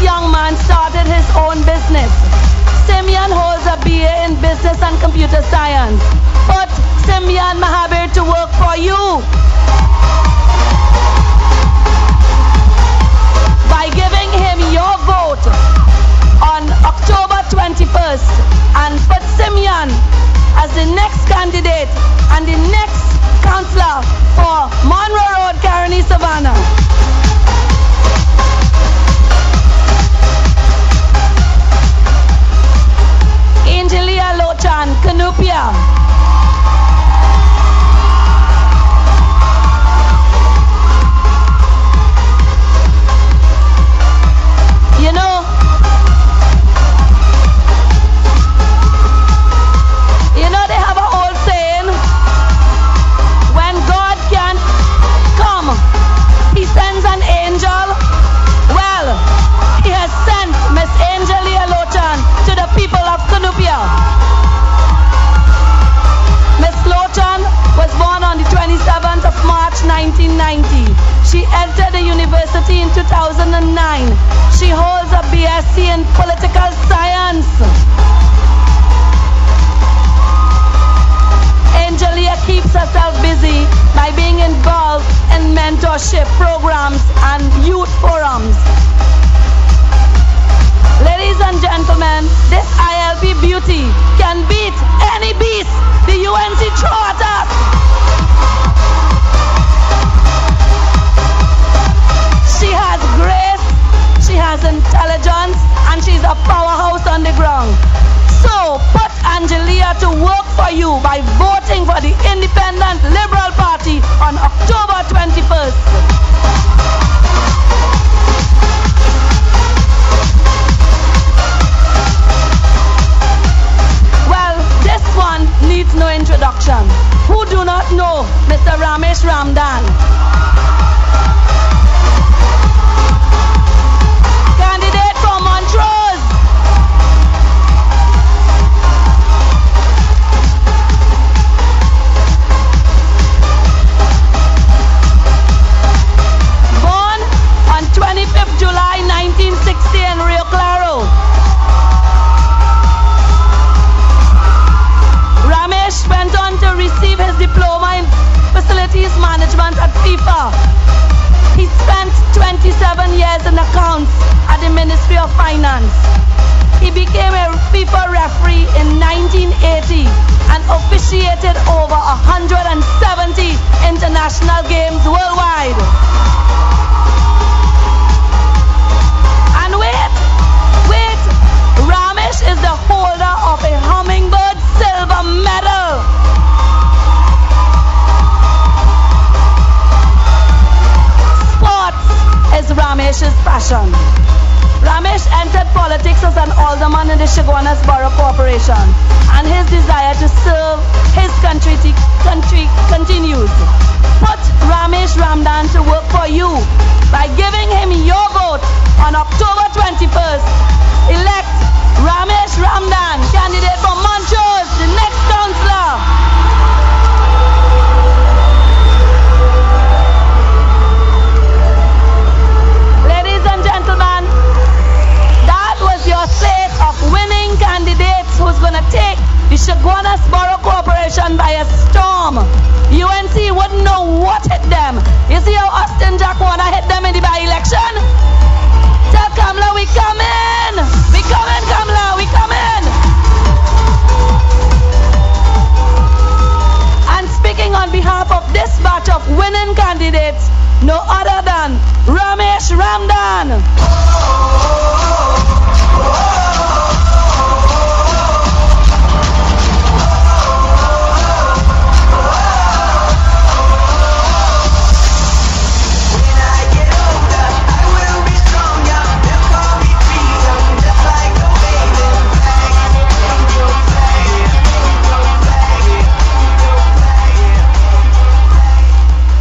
young man started his own business. Simeon holds a BA in Business and Computer Science. Put Simeon Mahabir to work for you by giving him your vote on October 21st and put Simeon as the next candidate and the next councillor for Monroe Road, Caroni, Savannah. Angelia Lochan, Canupia. You know they have a old saying, when God can't come, he sends an angel. Well, he has sent Miss Angelia Lochan to the people of Canupia. Miss Lochan was born on the 27th of March 1990. She entered the university in 2009. She holds a BSc in political science. Angelia keeps herself busy by being involved in mentorship programs and youth forums. Ladies and gentlemen, this ILP beauty can beat any beast the UNC throw at us. She has grace, she has intelligence, and she's a powerhouse on the ground. So put Angelia to work for you by voting for the Independent Liberal Party on October 21st. Well, this one needs no introduction. Who do not know Mr. Ramesh Ramdan? Candidate for Montrose. Born on 25th July 1960 in Rio Claro. Ramesh went on to receive his diploma in facilities management at FIFA. He spent 27 years in accounts at the Ministry of Finance. He became a FIFA referee in 1980 and officiated over 170 international games worldwide. And wait, Ramesh is the holder of a Hummingbird Silver Medal. Sports is Ramesh's passion. Ramesh entered politics as an alderman in the Chaguanas Borough Corporation, and his desire to serve his country continues. Put Ramesh Ramdan to work for you by giving him your vote on October 21st. Elect Ramesh Ramdan, candidate for Montrose, the next councillor. Ladies and gentlemen, that was your slate of winning candidates who's going to take the Chaguanas Borough Corporation by a storm. UNC wouldn't know what hit them. You see how Austin Chaguana hit them in the by-election? Tell Kamla we come in. We come in, Kamla, we come in. And speaking on behalf of this batch of winning candidates, no other than Ramesh Ramdan.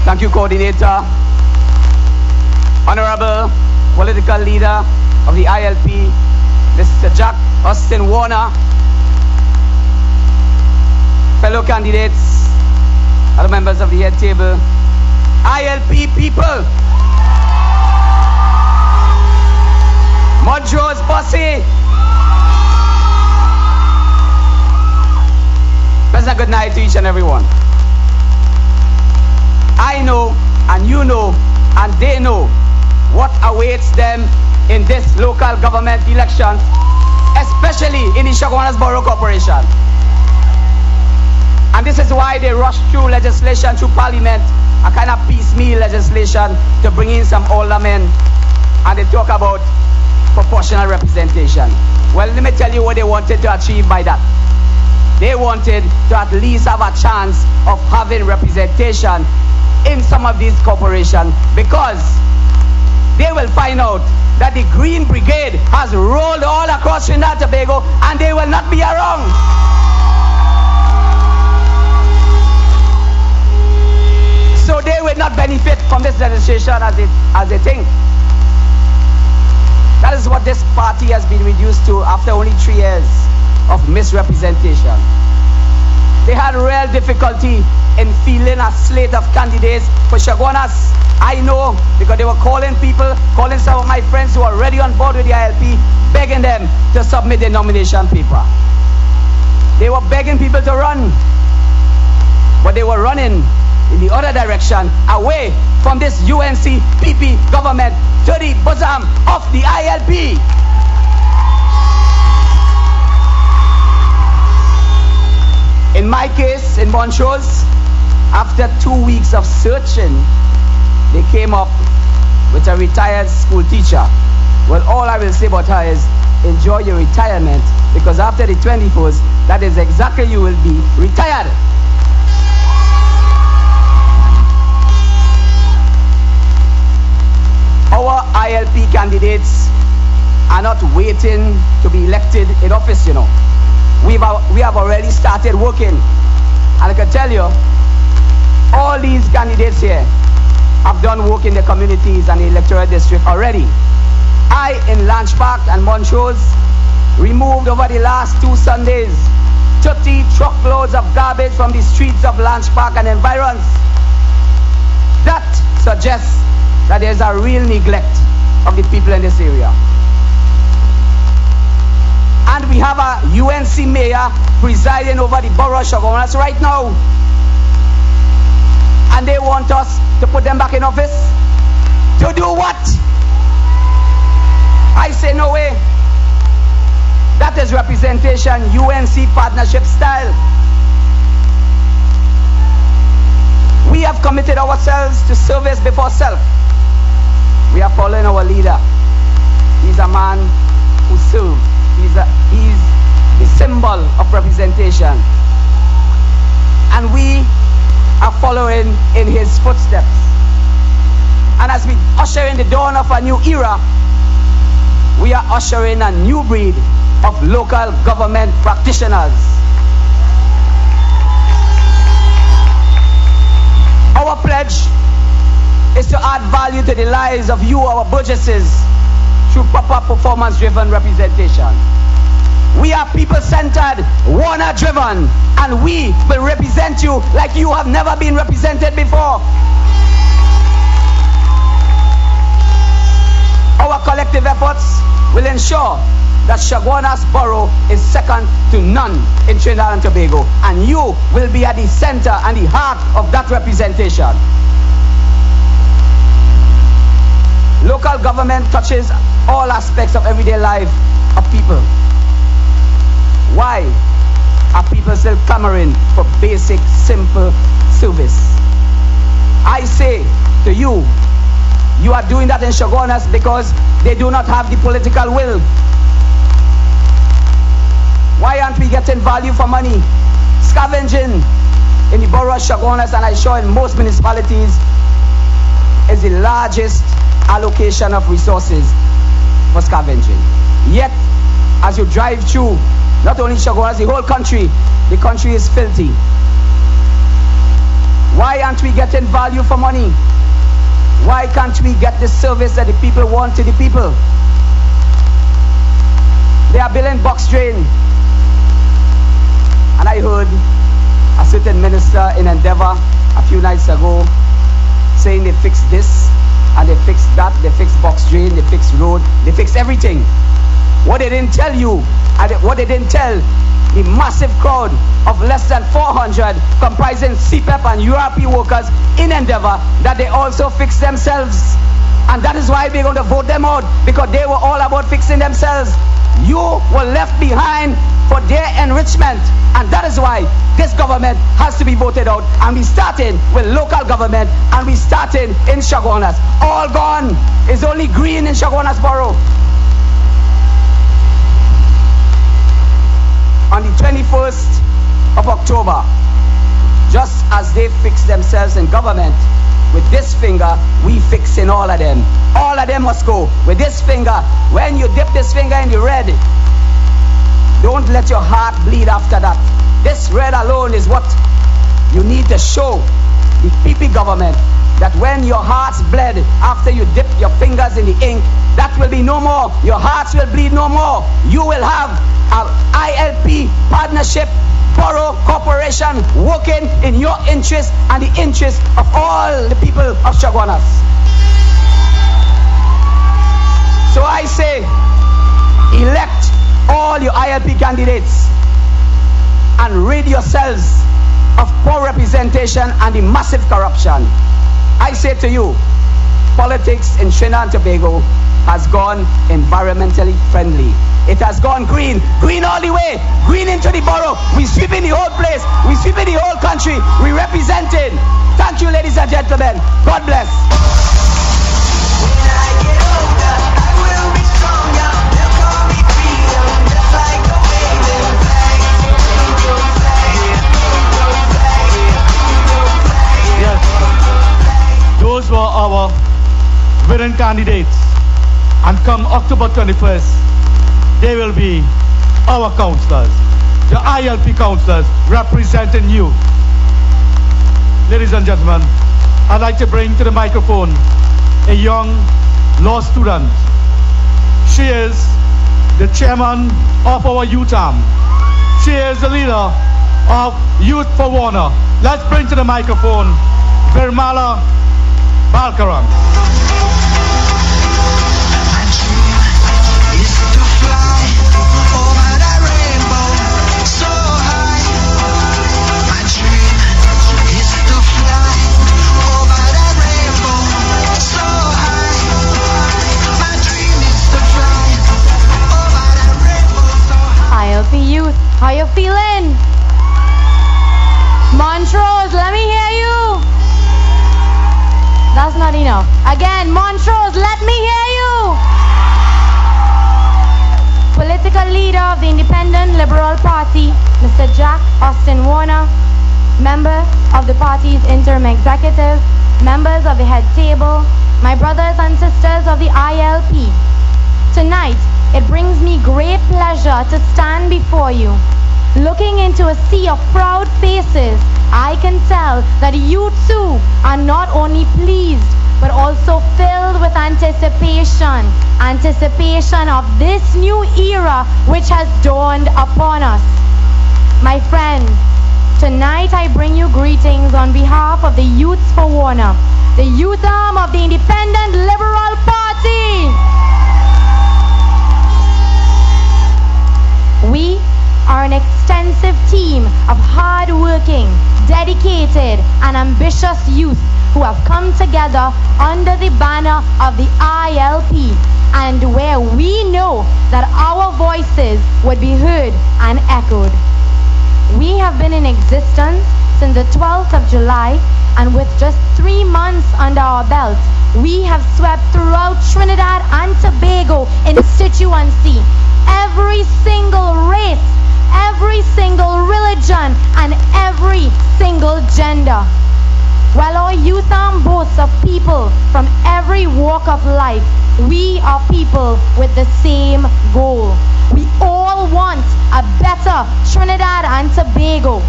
Thank you, Coordinator. Honorable Political Leader of the ILP, Mr. Jack Austin Warner. Fellow candidates, other members of the head table, ILP people. Montrose Posse. Pleasant good night to each and every one. I know, and you know, and they know what awaits them in this local government election, especially in the Chaguanas Borough Corporation. And this is why they rush through legislation through Parliament, a kind of piecemeal legislation to bring in some older men, and they talk about proportional representation. Well, let me tell you what they wanted to achieve by that. They wanted to at least have a chance of having representation in some of these corporations, because they will find out that the Green Brigade has rolled all across Trinidad and Tobago and they will not be around. So they will not benefit from this legislation as they think. That is what this party has been reduced to after only 3 years of misrepresentation. They had real difficulty in filling a slate of candidates for Chaguanas. I know, because they were calling some of my friends who are already on board with the ILP, begging them to submit their nomination paper. They were begging people to run, but they were running in the other direction, away from this UNC PP government to the bosom of the ILP. In my case, in Montrose, after 2 weeks of searching, they came up with a retired school teacher. Well, all I will say about her is, enjoy your retirement, because after the 24th, that is exactly you will be retired. Our ILP candidates are not waiting to be elected in office, you know. We have already started working. And I can tell you, all these candidates here have done work in the communities and the electoral district already. I, in Lanch Park and Montrose, removed over the last 2 Sundays 30 truckloads of garbage from the streets of Lanch Park and environs. That suggests that there's a real neglect of the people in this area. And we have a UNC mayor presiding over the borough of Chaguanas right now. And they want us to put them back in office? To do what? I say no way. That is representation, UNC partnership style. We have committed ourselves to service before self. We are following our leader. He's a man who serves. He's the symbol of representation. And we are following in his footsteps. And as we usher in the dawn of a new era, we are ushering a new breed of local government practitioners. Our pledge is to add value to the lives of you, our burgesses, through proper performance-driven representation. We are people-centered, Warner-driven, and we will represent you like you have never been represented before. Our collective efforts will ensure that Chaguanas Borough is second to none in Trinidad and Tobago, and you will be at the center and the heart of that representation. Local government touches all aspects of everyday life of people. Why are people still clamoring for basic, simple service? I say to you, you are doing that in Chaguanas because they do not have the political will. Why aren't we getting value for money? Scavenging in the borough of Chaguanas, and I show in most municipalities, is the largest allocation of resources for scavenging. Yet, as you drive through, not only Chaguanas, the whole country, the country is filthy. Why aren't we getting value for money? Why can't we get the service that the people want to the people? They are building box drain. And I heard a certain minister in Endeavour a few nights ago saying they fixed this and they fixed that, they fixed box drain, they fixed road, they fixed everything. What they didn't tell you, and what they didn't tell the massive crowd of less than 400 comprising CPEP and URP workers in Endeavour, that they also fixed themselves. And that is why we're going to vote them out, because they were all about fixing themselves. You were left behind for their enrichment, and that is why this government has to be voted out. And we starting with local government, and we starting in Chaguanas. All gone. It's only green in Chaguanas Borough. On the 21st of October, just as they fixed themselves in government, with this finger, we fixing all of them. All of them must go. With this finger, when you dip this finger in the red, don't let your heart bleed after that. This red alone is what you need to show the PP government, that when your hearts bled after you dip your fingers in the ink, that will be no more. Your hearts will bleed no more. You will have an ILP partnership borough corporation working in your interest and the interest of all the people of Chaguanas. So I say, elect all your ILP candidates and rid yourselves of poor representation and the massive corruption. I say to you, politics in Trinidad and Tobago has gone environmentally friendly. It has gone green, green all the way, green into the borough. We sweeping the whole place, we sweeping the whole country, we representing. Thank you, ladies and gentlemen. God bless. When I get older, I will be stronger. They'll call me freedom, just like the waving flag. Yes, those were our winning candidates. And come October 21st, they will be our councillors, the ILP councillors representing you. Ladies and gentlemen, I'd like to bring to the microphone a young law student. She is the chairman of our youth arm. She is the leader of Youth for Warner. Let's bring to the microphone Virmala Balkaran. Youth, how you feeling? Montrose, let me hear you. That's not enough. Again, Montrose, let me hear you. Political leader of the Independent Liberal Party, Mr. Jack Austin Warner, member of the party's interim executive, members of the head table, my brothers and sisters of the ILP. Tonight, it brings me great pleasure to stand before you. Looking into a sea of proud faces, I can tell that you too are not only pleased, but also filled with anticipation of this new era which has dawned upon us. My friends, tonight I bring you greetings on behalf of the Youths for Warner, the youth arm of the Independent Liberal Party. We are an extensive team of hard-working, dedicated, and ambitious youth who have come together under the banner of the ILP, and where we know that our voices would be heard and echoed. We have been in existence since the 12th of July, and with just 3 months under our belt, we have swept throughout Trinidad and Tobago in constituency, every single race, every single religion, and every single gender. While our youth arm boasts of people from every walk of life, we are people with the same goal. We all want a better Trinidad and Tobago.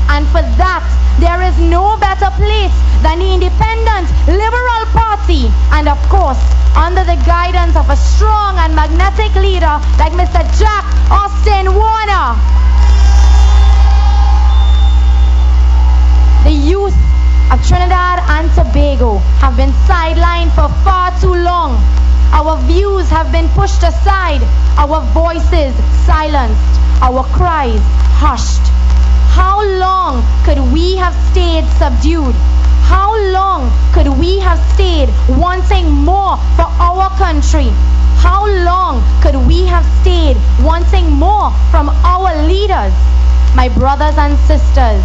And for that, there is no better place than the Independent Liberal Party, and of course, under the guidance of a strong and magnetic leader like Mr. Jack Austin Warner. The youth of Trinidad and Tobago Tobago have been sidelined for far too long. Our views have been pushed aside, our voices silenced, our cries hushed. How long could we have stayed subdued? How long could we have stayed wanting more for our country? How long could we have stayed wanting more from our leaders? My brothers and sisters,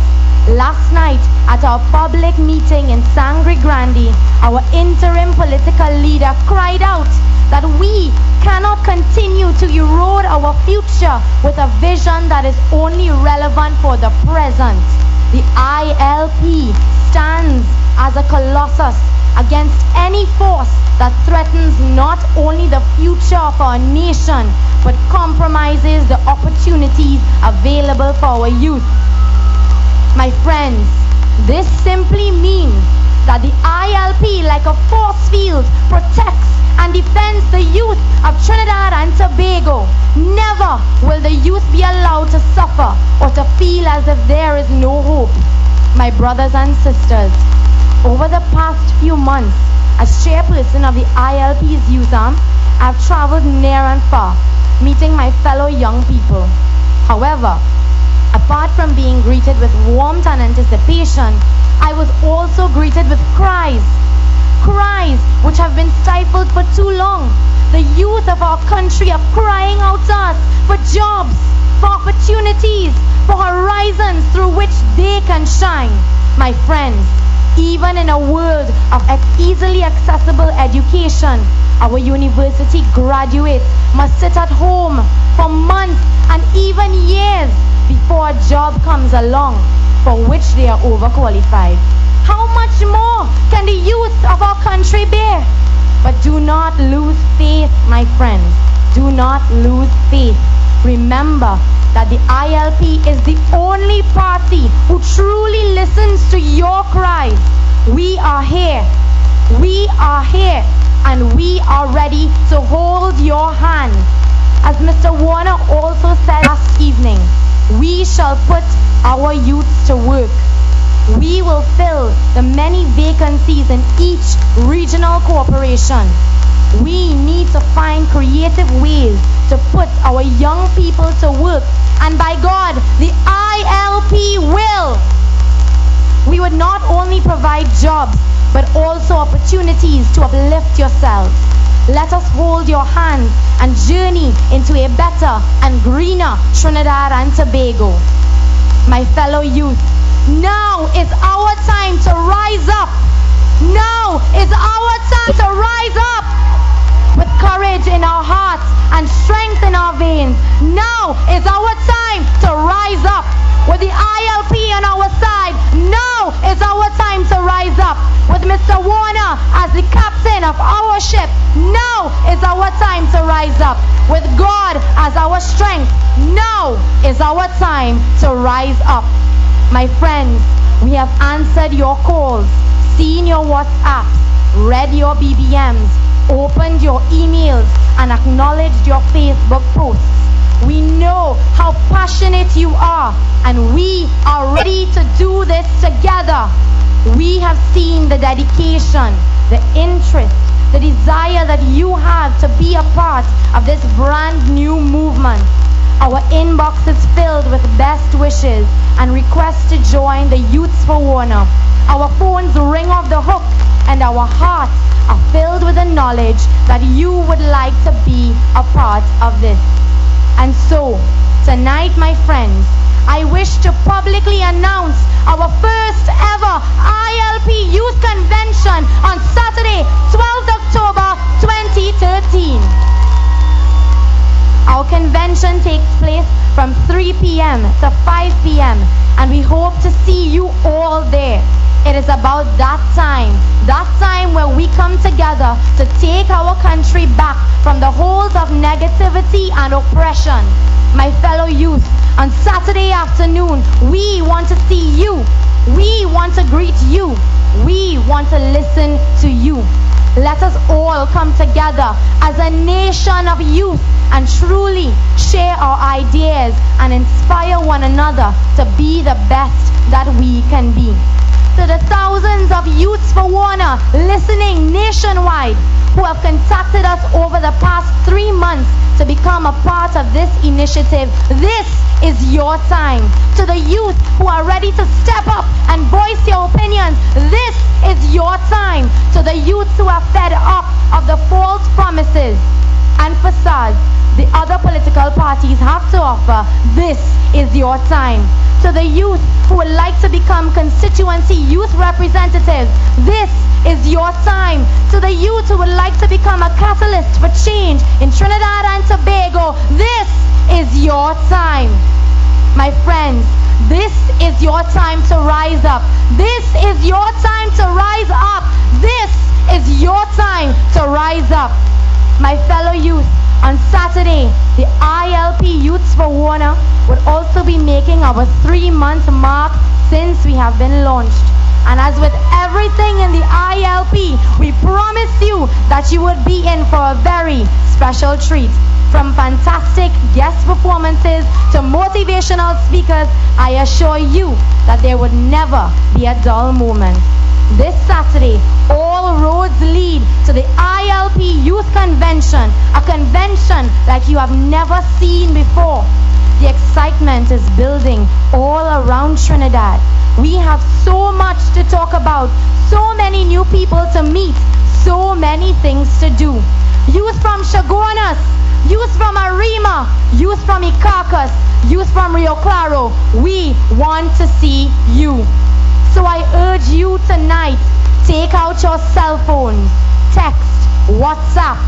last night at our public meeting in Sangre Grande, our interim political leader cried out that we cannot continue to erode our future with a vision that is only relevant for the present. The ILP stands as a colossus against any force that threatens not only the future of our nation, but compromises the opportunities available for our youth. My friends, this simply means that the ILP, like a force field, protects and defends the youth of Trinidad and Tobago. Never will the youth be allowed to suffer or to feel as if there is no hope. My brothers and sisters, over the past few months, as chairperson of the ILP's youth arm, I've traveled near and far, meeting my fellow young people. However, apart from being greeted with warmth and anticipation, I was also greeted with cries. Cries which have been stifled for too long. The youth of our country are crying out to us for jobs, for opportunities, for horizons through which they can shine. My friends, even in a world of easily accessible education, our university graduates must sit at home for months and even years before a job comes along for which they are overqualified. How much more can the youth of our country bear? But do not lose faith, my friends. Do not lose faith. Remember that the ILP is the only party who truly listens to your cries. We are here. We are here. And we are ready to hold your hand. As Mr. Warner also said last evening, we shall put our youths to work. We will fill the many vacancies in each regional corporation. We need to find creative ways to put our young people to work. And by God, the ILP will. We would not only provide jobs, but also opportunities to uplift yourselves. Let us hold your hands and journey into a better and greener Trinidad and Tobago. My fellow youth, now is our time to rise up. Now is our time to rise up with courage in our hearts and strength in our veins. Now is our time to rise up with the ILP on our side. Now is our time to rise up with Mr. Warner as the captain of our ship. Now is our time to rise up with God as our strength. Now is our time to rise up. My friends, we have answered your calls, seen your WhatsApps, read your BBMs, opened your emails, and acknowledged your Facebook posts. We know how passionate you are, and we are ready to do this together. We have seen the dedication, the interest, the desire that you have to be a part of this brand new movement. Our inbox is filled with best wishes and requests to join the Youths for Warner. Our phones ring off the hook and our hearts are filled with the knowledge that you would like to be a part of this. And so, tonight, my friends, I wish to publicly announce our first ever ILP Youth Convention on Saturday, 12th October 2013. Our convention takes place from 3 p.m. to 5 p.m. and we hope to see you all there. It is about that time where we come together to take our country back from the hold of negativity and oppression. My fellow youth, on Saturday afternoon, we want to see you. We want to greet you. We want to listen to you. Let us all come together as a nation of youth and truly share our ideas and inspire one another to be the best that we can be. to the thousands of youths for Warner listening nationwide who have contacted us over the past 3 months to become a part of this initiative, this is your time. To the youth who are ready to step up and voice your opinions, this is your time. To the youths who are fed up of the false promises and facades the other political parties have to offer, this is your time. To the youth who would like to become constituency youth representatives, this is your time. To the youth who would like to become a catalyst for change in Trinidad and Tobago, this is your time. My friends, this is your time to rise up. This is your time to rise up. This is your time to rise up. My fellow youth, on Saturday, the ILP Youths for Warner would also be making our 3-month mark since we have been launched. And as with everything in the ILP, we promise you that you would be in for a very special treat. From fantastic guest performances to motivational speakers, I assure you that there would never be a dull moment. This Saturday, all roads lead to the ILP Youth Convention, a convention like you have never seen before. The excitement is building all around Trinidad. We have so much to talk about, so many new people to meet, so many things to do. Youth from Chaguanas, youth from Arima, youth from Icacos, youth from Rio Claro, we want to see you. So I urge you tonight, take out your cell phones, text, WhatsApp,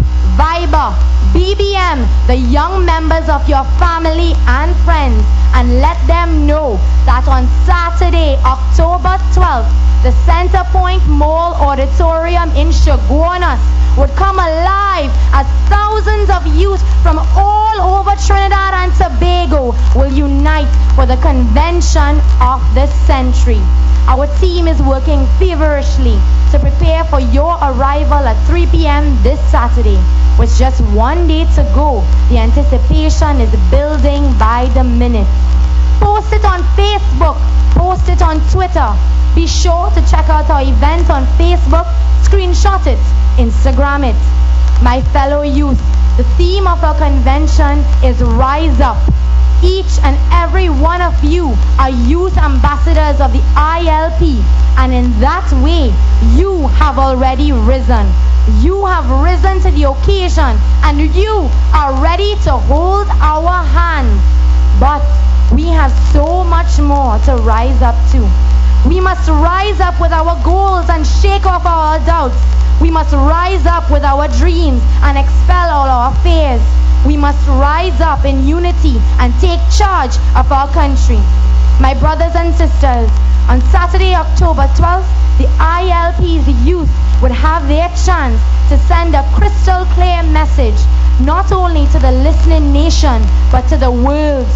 Viber, BBM, the young members of your family and friends, and let them know that on Saturday, October 12th, the Center Point Mall Auditorium in Chaguanas would come alive as thousands of youth from all over Trinidad and Tobago will unite for the convention of the century. Our team is working feverishly to prepare for your arrival at 3 p.m. this Saturday. With just 1 day to go, the anticipation is building by the minute. Post it on Facebook, post it on Twitter. Be sure to check out our event on Facebook, screenshot it, Instagram it. My fellow youth, the theme of our convention is Rise Up. Each and every one of you are youth ambassadors of the ILP, and in that way, you have already risen. You have risen to the occasion, and you are ready to hold our hands. But we have so much more to rise up to. We must rise up with our goals and shake off our doubts. We must rise up with our dreams and expel all our fears. We must rise up in unity and take charge of our country. My brothers and sisters, on Saturday, October 12th, the ILP's youth would have their chance to send a crystal clear message, not only to the listening nation, but to the world.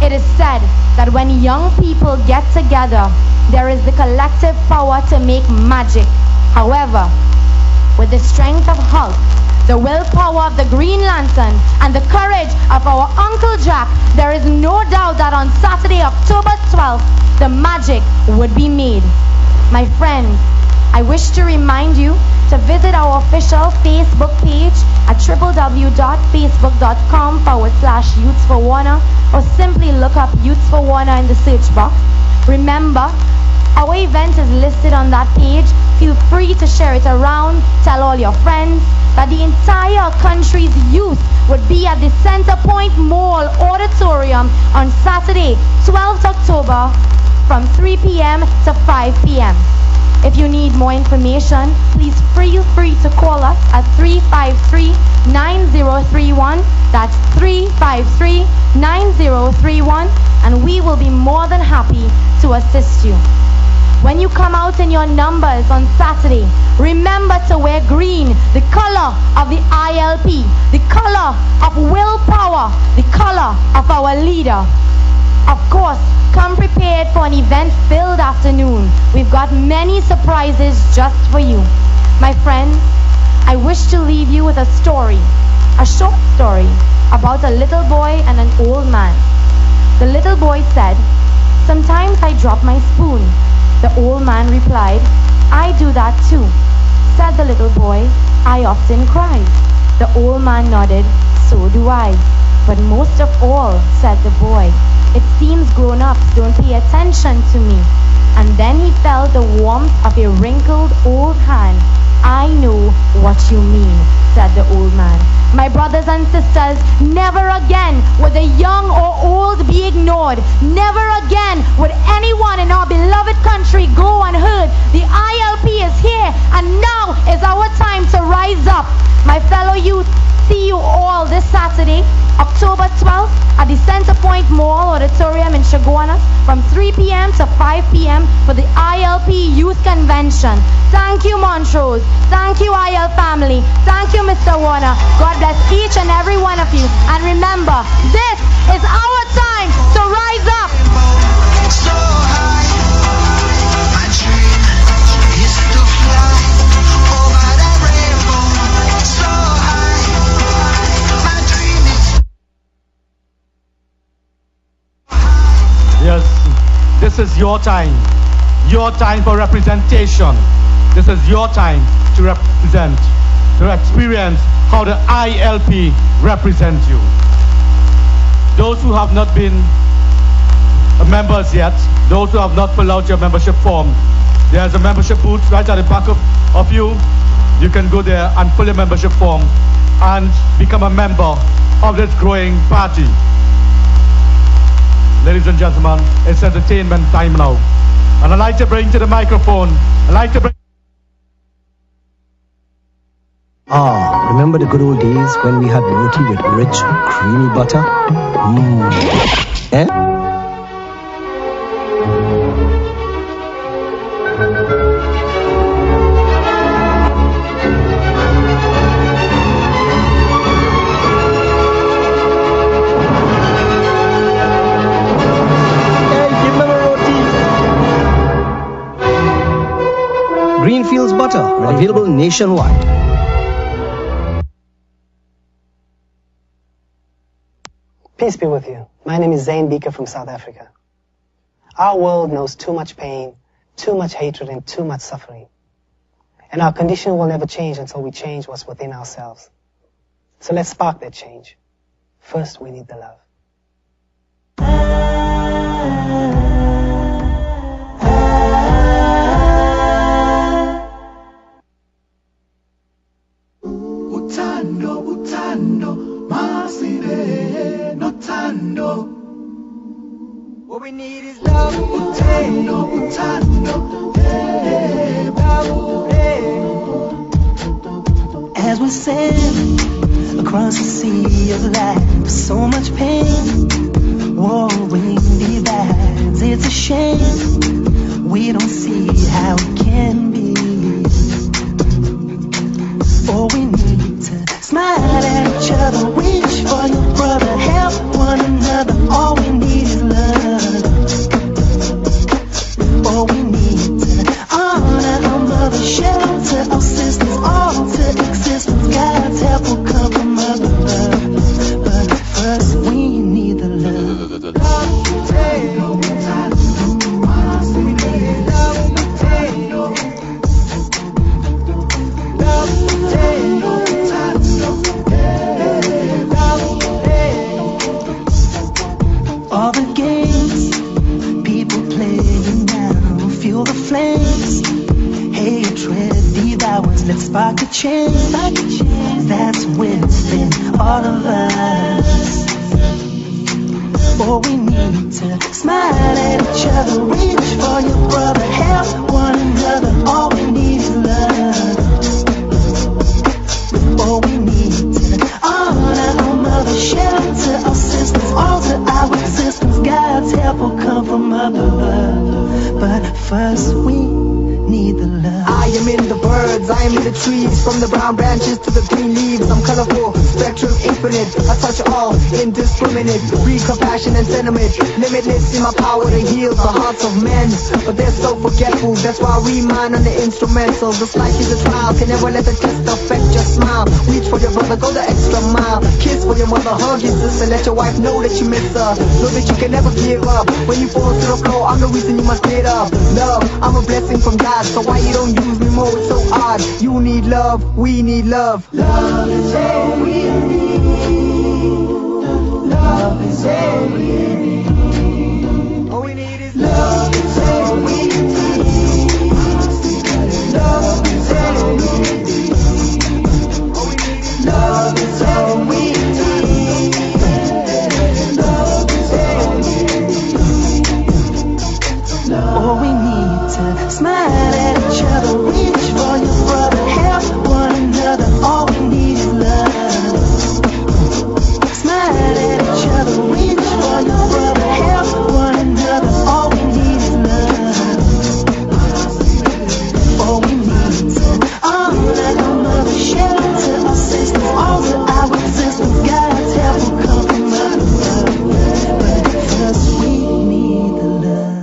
It is said that when young people get together, there is the collective power to make magic. However, with the strength of Hulk, the willpower of the Green Lantern, and the courage of our Uncle Jack, there is no doubt that on Saturday, October 12th, the magic would be made. My friends, I wish to remind you to visit our official Facebook page at www.facebook.com/Youths for Warner, or simply look up Youths for Warner in the search box. Remember, our event is listed on that page. Feel free to share it around, tell all your friends that the entire country's youth would be at the Center Point Mall Auditorium on Saturday, 12th October from 3 p.m. to 5 p.m. If you need more information, please feel free to call us at 353-9031. That's 353-9031, and we will be more than happy to assist you. When you come out in your numbers on Saturday, remember to wear green, the color of the ILP, the color of willpower, the color of our leader. Of course, come prepared for an event-filled afternoon. We've got many surprises just for you. My friends, I wish to leave you with a story, a short story about a little boy and an old man. The little boy said, "Sometimes I drop my spoon. The old man replied, I do that too. Said the little boy, I often cry. The old man nodded, so do I. But most of all, said the boy, it seems grown-ups don't pay attention to me. And then he felt the warmth of a wrinkled old hand. I know what you mean, said the old man. My brothers and sisters, never again would the young or old be ignored. Never again would anyone in our beloved country go unheard. The ILP is here, and now is our time to rise up. My fellow youth, see you all this Saturday, October 12th, at the Centerpoint Mall Auditorium in Chaguanas from 3 p.m. to 5 p.m. for the ILP Youth Convention. Thank you, Montrose. Thank you, IL family. Thank you, Mr. Warner. God bless each and every one of you. And remember, this is our time to rise up. So high, my dream is to fly over the rainbow. So high, my dream is. Yes, this is your time. Your time for representation. This is your time to represent, to experience how the ILP represents you. Those who have not been members yet, those who have not filled out your membership form, there's a membership booth right at the back of you. You can go there and fill your membership form and become a member of this growing party. Ladies and gentlemen, it's entertainment time now. And I'd like to bring to the microphone, Remember the good old days when we had roti with rich, creamy butter? Eh? Hey, give me a roti. Greenfields butter, available nationwide. Peace be with you. My name is Zain Bika from South Africa. Our world knows too much pain, too much hatred, and too much suffering. And our condition will never change until we change what's within ourselves. So let's spark that change. First, we need the love. Utando, utando, maside, notando. What we need is love. Utando, utando, hey, love, hey. As we sail across the sea of life, so much pain, warring divides. It's a shame we don't see how it can be. Oh, we need to smile at each other, wish for your brother, help one another. All we need is love. Oh, we need to honor our mother, shelter our sisters, alter existence. God's help will come from above. But first we need the love. All the games people playing now fuel the flames. Hatred devours. Let's spark a change that's within all of us. Oh, we need to smile at each other, reach for your brother, help one another. All we need is love. Oh, we need to honor our mother, shelter our sisters, alter our existence. God's help will come from above. But first we need the love. I am in the birds, I am in the trees, from the brown branches to the green leaves. I'm colorful, spectrum infinite, I touch all, indiscriminate. Read compassion and sentiment, limitless in my power to heal the hearts of men. But they're so forgetful, that's why I remind on the instrumentals. This life is a trial, can never let the test affect your smile. Reach for your brother, go the extra mile. Kiss for your mother, hug your sister, let your wife know that you miss her. Know that you can never give up. When you fall to the floor, I'm the reason you must get up. Love, I'm a blessing from God, so why you don't use me more? It's so odd. You need love, we need love. Love is all we need. Love is all we need. All we need is love. Is all we need. Love is all we need. All we need is love. Is all we need. Love is all we need. All we need to smile at each other, reach for your brother, help one another. All we need is love. Smile at each other, reach for your brother, help one another. All we need is love. All we need to honor our mother, shelter our sisters, alter our existence. God's help will come from up above, but first we need the love.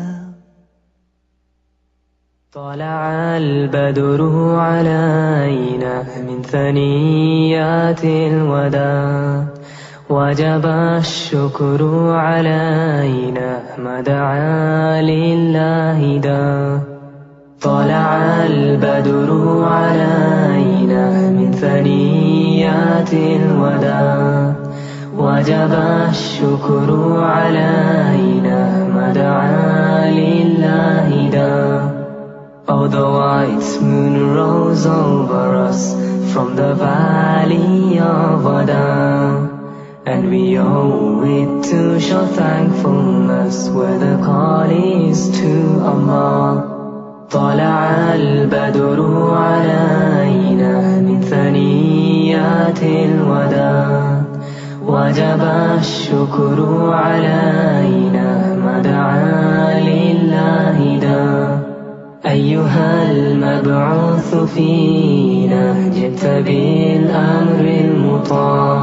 طلع البدر علينا من ثنيات الوداع وجب الشكر علينا ما دعا لله دا طلع البدر علينا من ثنيات الوداع وجب الشكر علينا ما دعا لله دا. Oh, the white moon rose over us from the valley of Ada, and we owe it to show thankfulness where the call is to Allah. طلع البدر علينا من ثنيات الوداع وجب الشكر علينا ما دعا لله دا. أيها المبعوث فينا جئت بالأمر المطاع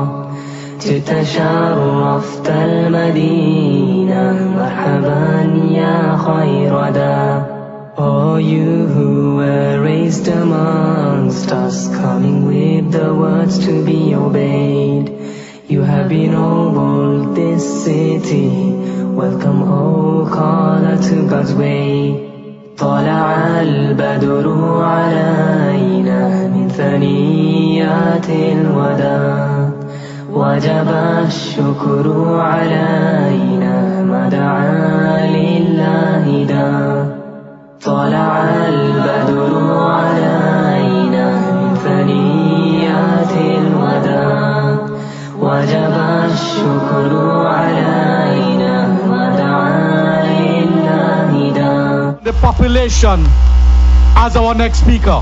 جئت شرفت المدينة مرحبا يا خير دا. Oh, you who were raised amongst us, coming with the words to be obeyed, you have ennobled this city. Welcome, O caller to God's way. طلع البدر علينا من ثنيات الوداع وجب الشكر علينا ما دعا لله دا. طلع البدر علينا من ثنيات الوداع وجب الشكر علينا ما دعا لله دا. The population as our next speaker.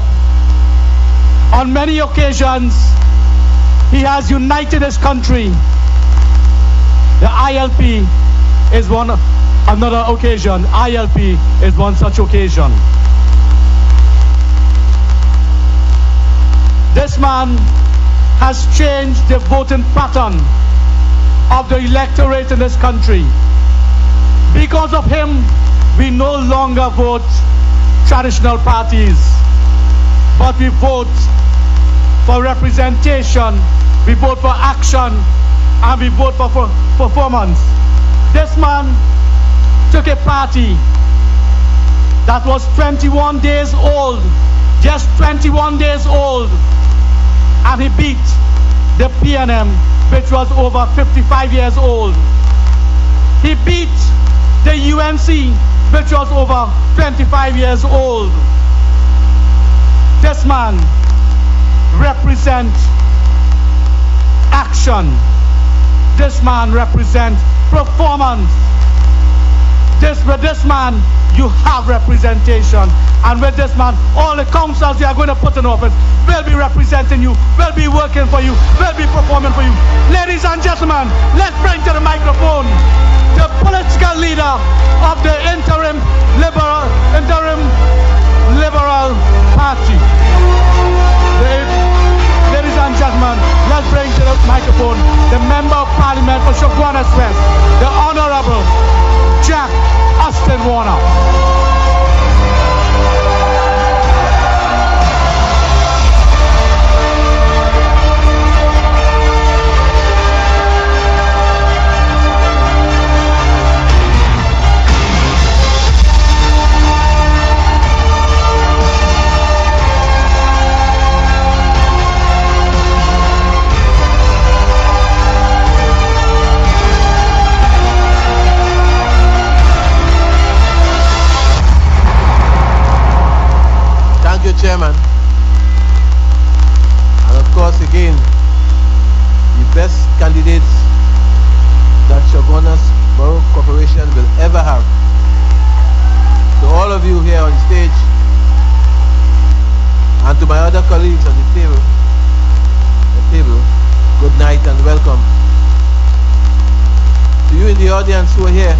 On many occasions, he has united his country. The ILP is another occasion. ILP is one such occasion. This man has changed the voting pattern of the electorate in this country. Because of him, we no longer vote traditional parties, but we vote for representation, we vote for action, and we vote for performance. This man took a party that was 21 days old, just 21 days old, and he beat the PNM, which was over 55 years old. He beat the UNC, which was over 25 years old. This man represents action. This man represents performance. With this man, you have representation. And with this man, all the councils you are going to put in office will be representing you, will be working for you, will be performing for you. Ladies and gentlemen, let's bring to the microphone the political leader of the interim liberal you, Chairman. And of course, again, the best candidates that Chaguanas Borough Corporation will ever have. To all of you here on the stage, and to my other colleagues on the table, good night and welcome. To you in the audience who are here,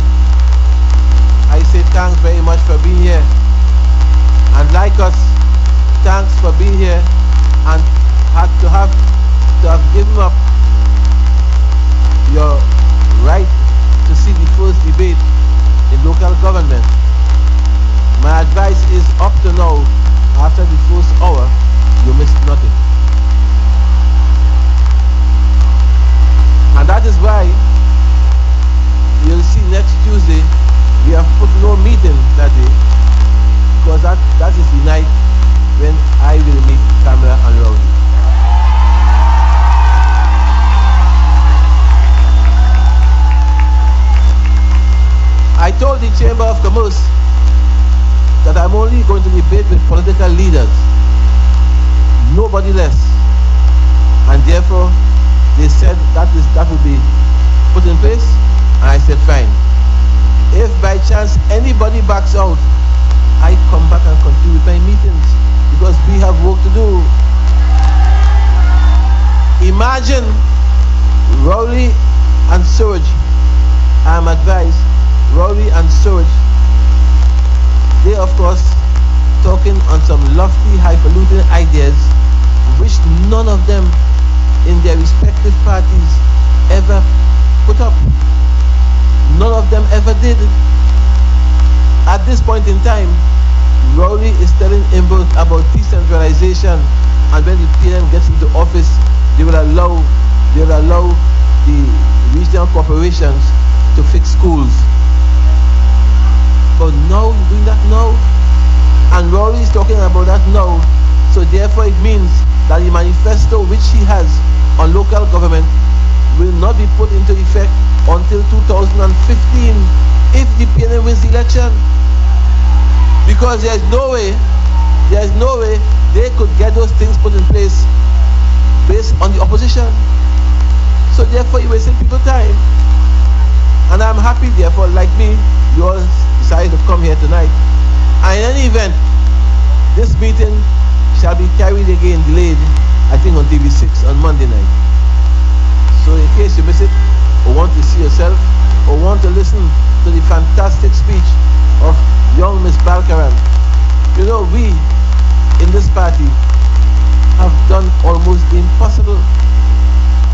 I say thanks very much for being here. And like us, thanks for being here and to have given up your right to see the first debate in local government. My advice is, up to now, after the first hour, you missed nothing. And that is why you'll see next Tuesday we have put no meeting that day, because that is the night when I will meet Kamala and Rowdy. I told the Chamber of Commerce that I'm only going to debate with political leaders, nobody less. And therefore, they said that would be put in place, and I said fine. If by chance anybody backs out, I come back and continue with my meetings, because we have work to do. Imagine Rowley and Surge, I am advised, Rowley and Surge, they of course talking on some lofty, highfalutin ideas which none of them in their respective parties ever put up. None of them ever did. At this point in time, Rowley is telling Imbo about decentralization, and when the PM gets into office, they will allow the regional corporations to fix schools. But now you're doing that now, and Rowley is talking about that now. So therefore it means that the manifesto which he has on local government will not be put into effect until 2015 if the PNM wins the election. Because there's no way they could get those things put in place based on the opposition. So therefore you're wasting people's time. And I'm happy therefore, like me, you all decided to come here tonight. And in any event, this meeting shall be carried again, delayed, I think on TV6 on Monday night. So in case you miss it, or want to see yourself, or want to listen to the fantastic speech of young Miss Balkaran, you know, we in this party have done almost the impossible.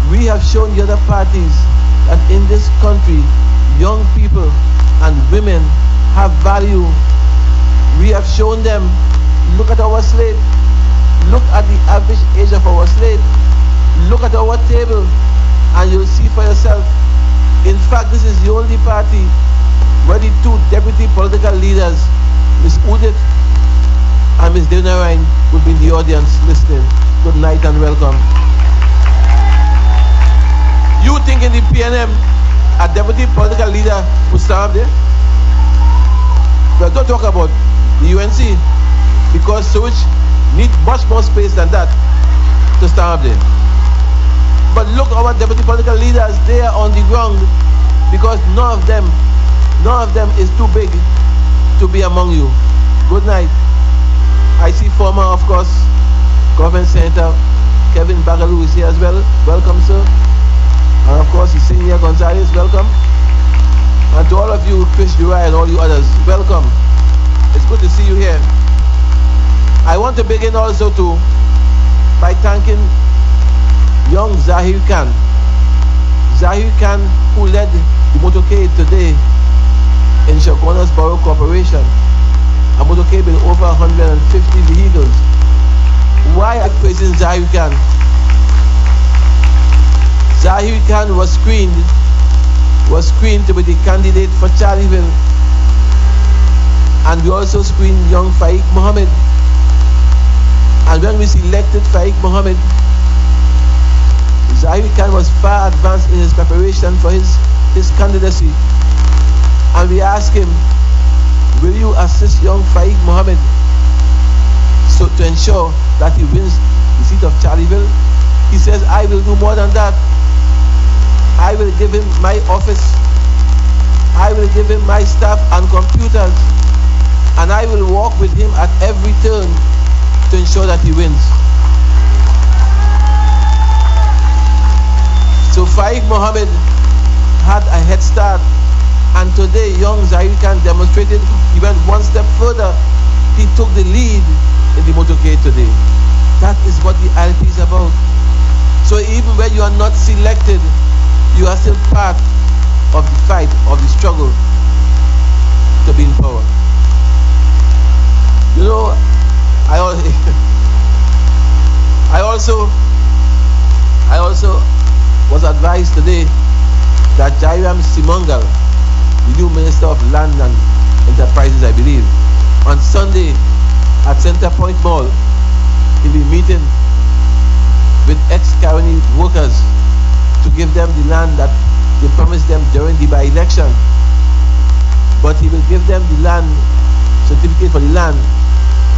We have shown the other parties that in this country, young people and women have value. We have shown them, look at our slate, look at the average age of our slate, look at our table, and you'll see for yourself. In fact, this is the only party where the two deputy political leaders, Ms. Udit and Ms. Denarine, will be in the audience listening. Good night and welcome. You think in the PNM, a deputy political leader would stand up there? But don't talk about the UNC, because Surge need much more space than that to stand up there. But look at our deputy political leaders, they are on the ground, because none of them is too big to be among you. Good night. I see former, of course, Government Senator Kevin Bagalu is here as well. Welcome, sir. And of course, Senior Gonzalez, welcome. And to all of you, Chris Durai and all you others, welcome. It's good to see you here. I want to begin also by thanking young Zahir Khan. Zahir Khan, who led the motorcade today in Chaguanas Borough Corporation. A motorcade with over 150 vehicles. Why are we praising Zahir Khan? Zahir Khan was screened to be the candidate for Charleville. And we also screened young Faik Mohammed. And when we selected Faik Mohammed, Zahir Khan was far advanced in his preparation for his candidacy. And we asked him, will you assist young Faik Mohammed to ensure that he wins the seat of Charleville. He says, I will do more than that. I will give him my office. I will give him my staff and computers. And I will walk with him at every turn to ensure that he wins. So Faik Mohammed had a head start, and today young Zahir Khan demonstrated he went one step further. He took the lead in the motorcade today. That is what the ILP is about. So even when you are not selected, you are still part of the fight, of the struggle to be in power. You know, I also was advised today that Jairam Simangal, the new Minister of Land and Enterprises, I believe, on Sunday at Center Point Mall, he'll be meeting with ex-Caroni workers to give them the land that they promised them during the by-election. But he will give them the land, certificate for the land,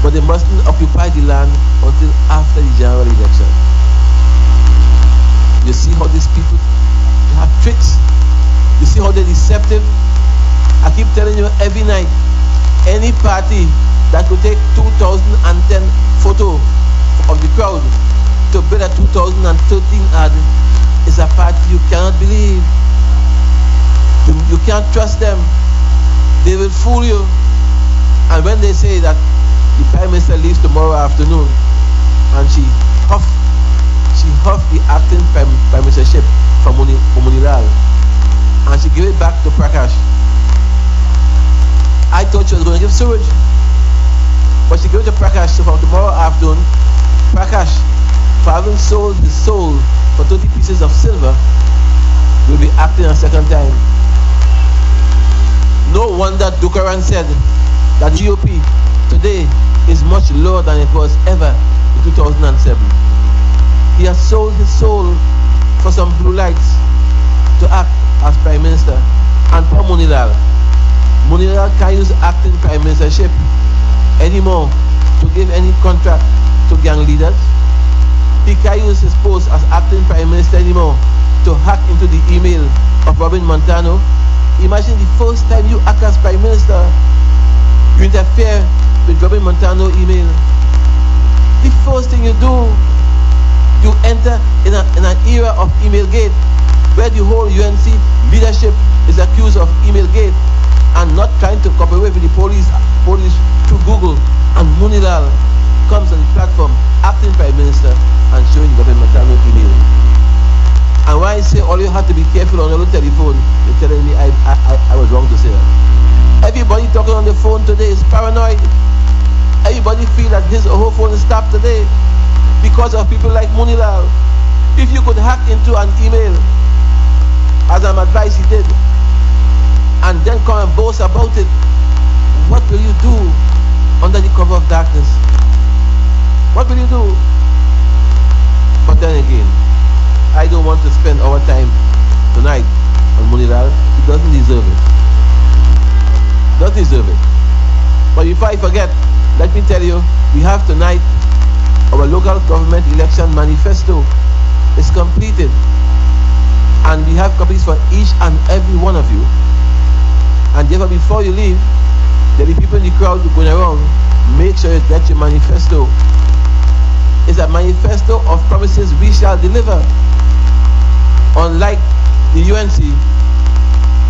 but they mustn't occupy the land until after the general election. You see how these people have tricks? You see how they're deceptive? I keep telling you every night, any party that could take 2010 photo of the crowd to build a 2013 ad is a party you cannot believe. You can't trust them. They will fool you. And when they say that the Prime Minister leaves tomorrow afternoon and she huffed the acting Prime Ministership from Munilal and she gave it back to Prakash. I thought she was going to give Suraj, but she gave it to Prakash. So from tomorrow afternoon, Prakash, for having sold his soul for 30 pieces of silver, will be acting a second time. No wonder Dukaran said that GOP today is much lower than it was ever in 2007. He has sold his soul for some blue lights to act as Prime Minister. And poor Munilal can't use acting Prime Ministership anymore to give any contract to gang leaders. He can't use his post as acting Prime Minister anymore to hack into the email of Robin Montano. Imagine the first time you act as Prime Minister, you interfere with Robin Montano email. The first thing you do, you enter in an era of email gate where the whole UNC leadership is accused of email gate and not trying to cooperate with the police through Google. And Munilal comes on the platform acting Prime Minister and showing the Robin Montano email. And when I say all you have to be careful on your telephone, you're telling me I was wrong to say that. Everybody talking on the phone today is paranoid. Everybody feel that his or her phone is stopped today because of people like Munilal. If you could hack into an email, as I'm advised he did, and then come and boast about it, what will you do under the cover of darkness? What will you do? But then again, I don't want to spend our time tonight on Munilal. He doesn't deserve it. Doesn't deserve it. But before I forget, let me tell you, we have tonight our local government election manifesto is completed, and we have copies for each and every one of you. And therefore, before you leave, there will be people in the crowd going around. Make sure you get your manifesto. It's a manifesto of promises we shall deliver. Unlike the UNC,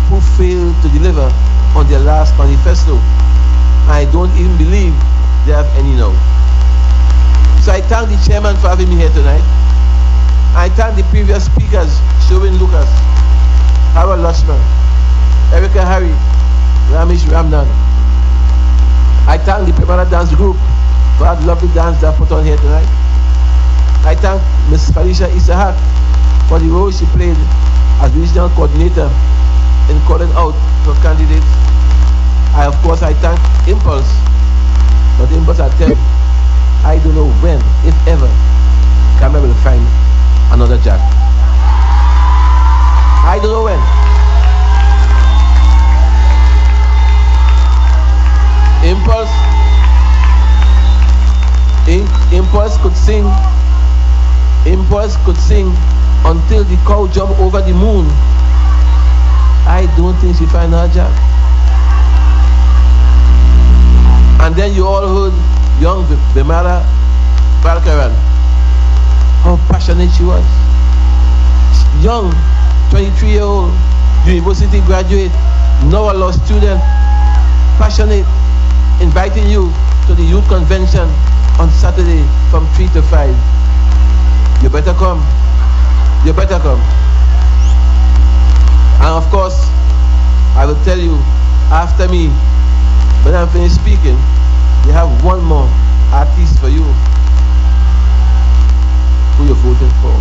who failed to deliver on their last manifesto. I don't even believe they have any now. So I thank the chairman for having me here tonight. I thank the previous speakers, Shobin Lucas, Harold Lushman, Erica Harry, Ramesh Ramnan. I thank the Pemana Dance Group for that lovely dance they put on here tonight. I thank Ms. Felicia Isahak for the role she played as regional coordinator in calling out for candidates. Of course, I thank Impulse, but Impulse, I tell you, I don't know when, if ever, Camera will find another Jack. I don't know when. Impulse could sing. Impulse could sing until the cow jumped over the moon. I don't think she find her job. And then you all heard young Bimala Balkaran, how passionate she was. Young, 23-year-old, university graduate, now a law student, passionate, inviting you to the youth convention on Saturday from 3 to 5. You better come. You better come. And of course, I will tell you, after me, when I'm finished speaking, they have one more artist for you who you're voting for.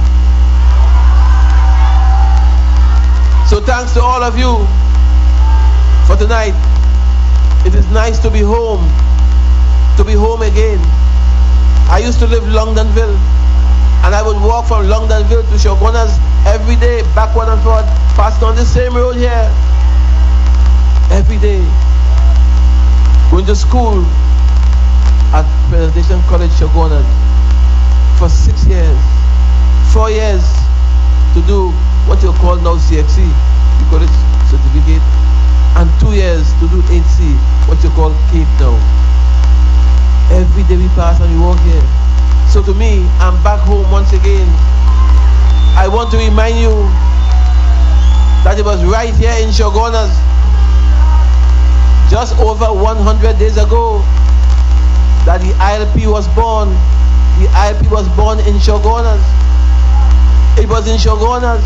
So thanks to all of you for tonight. It is nice to be home again. I used to live Longdonville, and I would walk from Longdonville to Chaguanas every day, backward and forward, passing on the same road here. Every day. Going to school at Presentation College Chaguanas for 6 years. 4 years to do what you call now CXC, you call it certificate, and 2 years to do HC, what you call Cape now. Every day we pass and we walk here. So to me, I'm back home once again. I want to remind you that it was right here in Chaguanas, just over 100 days ago, that the ILP was born. The ILP was born in Chaguanas. It was in Chaguanas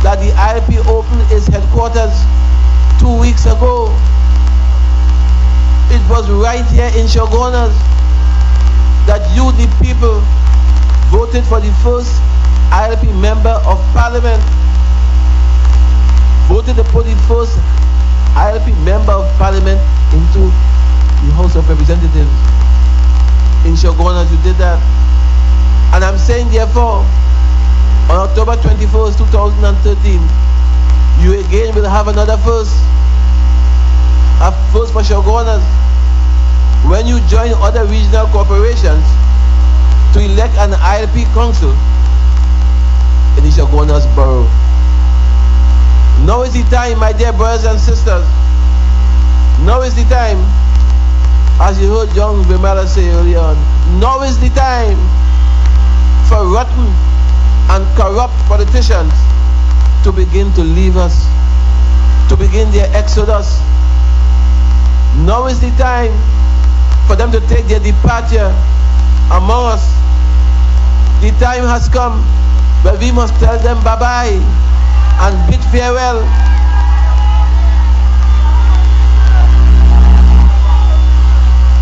that the ILP opened its headquarters 2 weeks ago. It was right here in Chaguanas that you, the people, voted for the first ILP member of parliament. Voted to put the first ILP member of parliament into the House of Representatives. In Chaguanas, you did that. And I'm saying, therefore, on October 21st, 2013, you again will have another first. A first for Chaguanas. When you join other regional corporations to elect an ILP council in the Chaguanas borough. Now is the time, my dear brothers and sisters. Now is the time, as you heard young Bimala say earlier on, now is the time for rotten and corrupt politicians to begin to leave us, to begin their exodus. Now is the time for them to take their departure among us. The time has come where we must tell them bye-bye and bid farewell.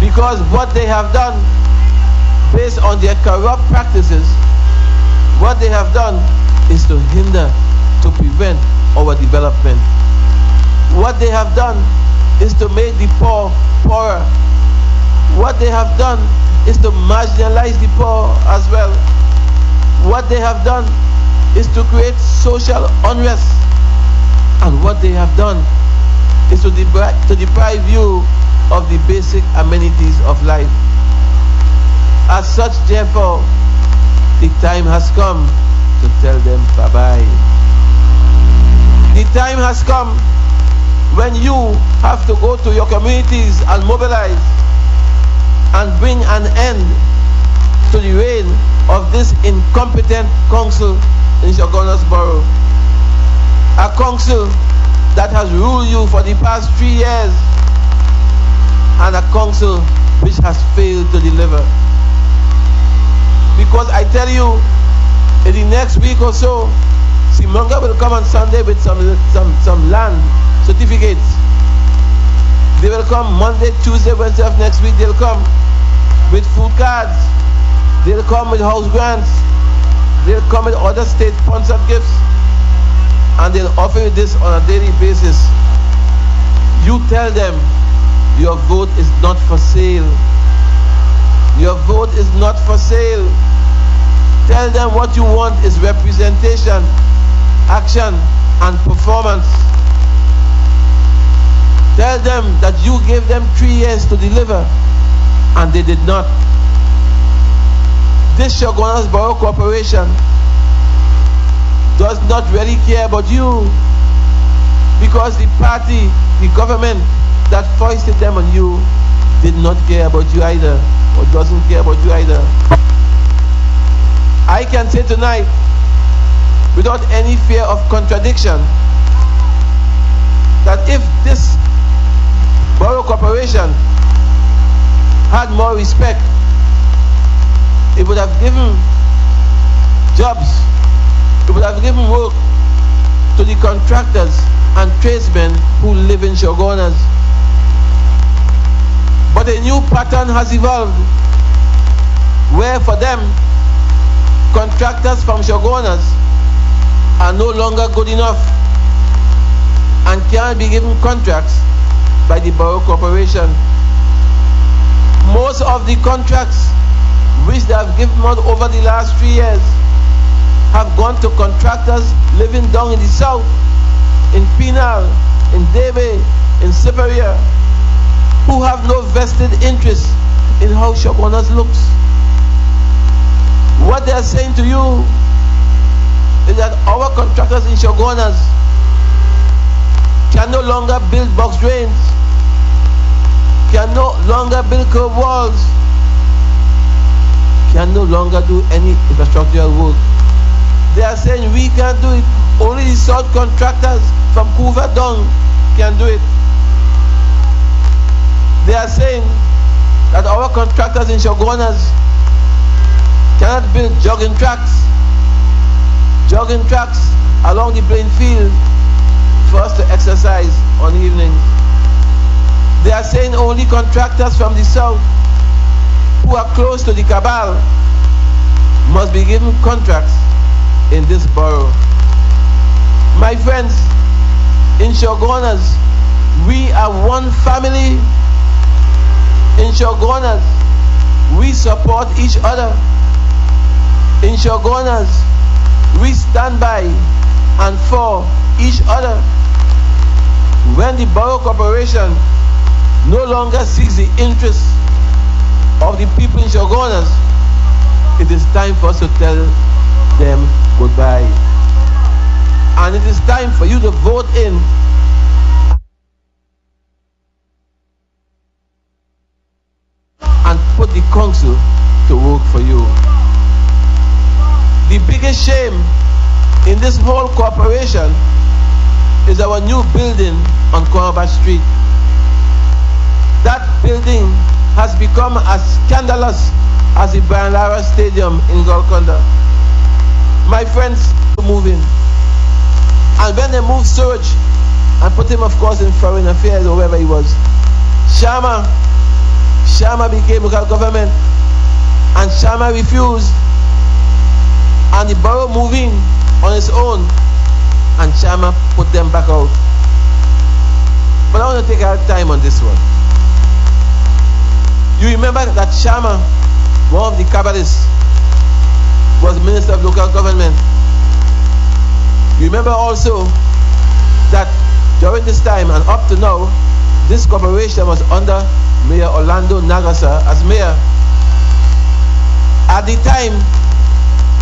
Because what they have done, based on their corrupt practices, what they have done is to hinder, to prevent our development. What they have done is to make the poor poorer. What they have done is to marginalize the poor as well. What they have done is to create social unrest. And what they have done is to deprive you of the basic amenities of life. As such, therefore, the time has come to tell them bye-bye. The time has come when you have to go to your communities and mobilize and bring an end to the reign of this incompetent council in Chaguanas Borough. A council that has ruled you for the past 3 years, and a council which has failed to deliver. Because I tell you, in the next week or so, Simonga will come on Sunday with some land certificates. They will come Monday, Tuesday, Wednesday of next week. They'll come with food cards. They'll come with house grants. They'll come with other state-sponsored gifts. And they'll offer you this on a daily basis. You tell them your vote is not for sale. Your vote is not for sale. Tell them what you want is representation, action, and performance. Tell them that you gave them 3 years to deliver, and they did not. this Chaguanas Borough Corporation does not really care about you, because the party, the government that foisted them on you did not care about you either, or doesn't care about you either. I can say tonight, without any fear of contradiction, that if this Borough Corporation had more respect, it would have given jobs, it would have given work to the contractors and tradesmen who live in Chaguanas. But a new pattern has evolved, where for them, contractors from Chaguanas are no longer good enough and can't be given contracts by the Borough Corporation. Most of the contracts which they have given out over the last 3 years have gone to contractors living down in the south, in Penal, in Debe, in Siparia, who have no vested interest in how Chaguanas looks. What they are saying to you is that our contractors in Chaguanas can no longer build box drains, can no longer build curb walls, can no longer do any infrastructural work. They are saying we can't do it. Only the south contractors from Couva down can do it. They are saying that our contractors in Chaguanas cannot build jogging tracks along the playing field for us to exercise on evenings. They are saying only contractors from the south who are close to the cabal must be given contracts in this borough. My friends, in Chaguanas, we are one family. In Chaguanas, we support each other. In Chaguanas, we stand by and for each other. When the Borough Corporation no longer seeks the interests of the people in Chaguanas, it is time for us to tell them goodbye. And it is time for you to vote in and put the council to work for you. The biggest shame in this whole corporation is our new building on Cornbach Street. That building has become as scandalous as the Brian Lara Stadium in Golconda. My friends move in. And when they moved Surge and put him, of course, in foreign affairs or wherever he was, Shama became local government, and Shama refused, and the borough moved in on its own, and Shama put them back out. But I want to take our time on this one. You remember that Shama, one of the Kabbalists, was Minister of Local Government. You remember also that during this time and up to now, this corporation was under Mayor Orlando Nagasa as mayor. At the time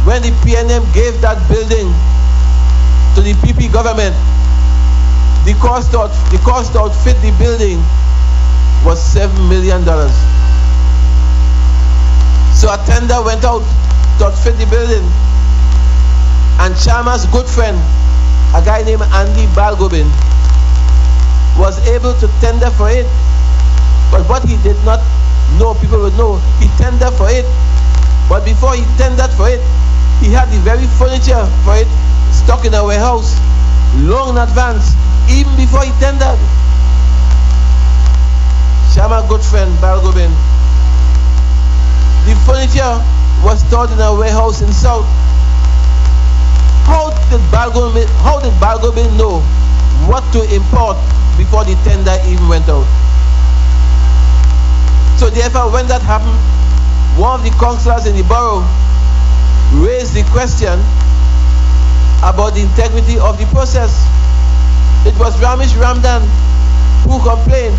when the PNM gave that building to the PP government, the cost to outfit the building was $7 million. So a tender went out to outfit the building, and Chama's good friend, a guy named Andy Balgobin, was able to tender for it. But what he did not know, people would know, he tendered for it. But before he tendered for it, he had the very furniture for it stuck in a warehouse long in advance, even before he tendered. Shama good friend Balgobin, the furniture was stored in a warehouse in South. How did Balgobin know what to import before the tender even went out? So therefore, when that happened, one of the councillors in the borough raised the question about the integrity of the process. It was Ramesh Ramdan who complained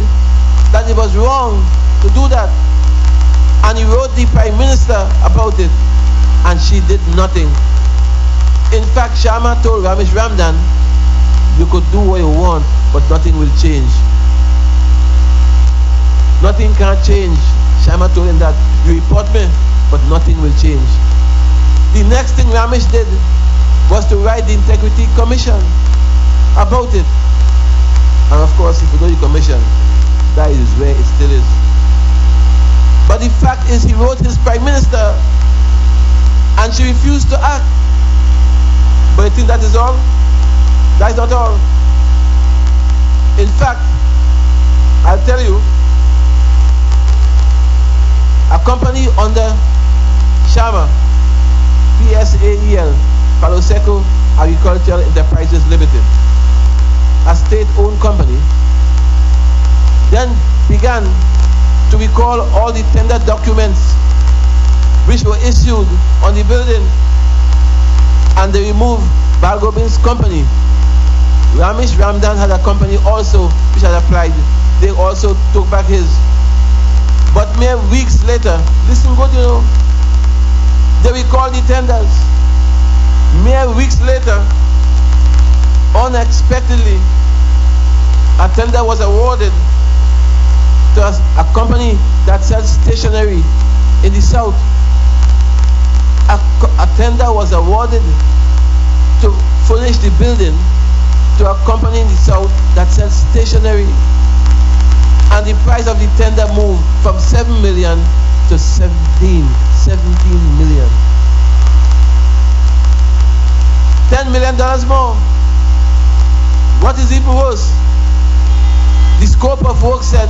that it was wrong to do that, and he wrote the Prime Minister about it. and she did nothing. In fact, Sharma told Ramesh Ramdan, you could do what you want, but nothing will change. Nothing can change. Sharma told him that, you report me, but nothing will change. The next thing Ramesh did was to write the Integrity Commission about it. And of course, if you know the commission, that is where it still is. But the fact is, he wrote his Prime Minister, and she refused to act. But you think that is all? That is not all. In fact, I'll tell you, a company under Sharma, PSAEL, Palo Seco Agricultural Enterprises Limited, a state-owned company, then began to recall all the tender documents which were issued on the building, and they removed Balgobin's company. Ramesh Ramdan had a company also which had applied. They also took back his. But mere weeks later, listen good, you know, they recalled the tenders. Mere weeks later, unexpectedly, a tender was awarded to a company that sells stationery in the south. A tender was awarded to furnish the building to a company in the south that sells stationery. And the price of the tender moved from 7 million to 17 million. $10 million more. What is even worse? The scope of work said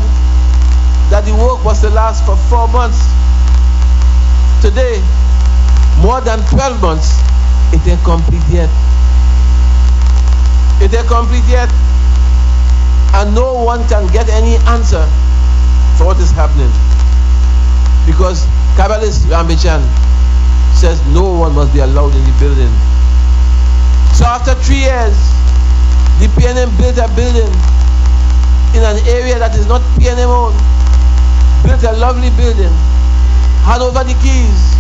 that the work was to last for 4 months. Today, more than 12 months, it ain't complete yet. It ain't complete yet. And no one can get any answer for what is happening. Because Kabbalist Rambichan says no one must be allowed in the building. So after 3 years, the PNM built a building in an area that is not PNM owned. Built a lovely building, hand over the keys.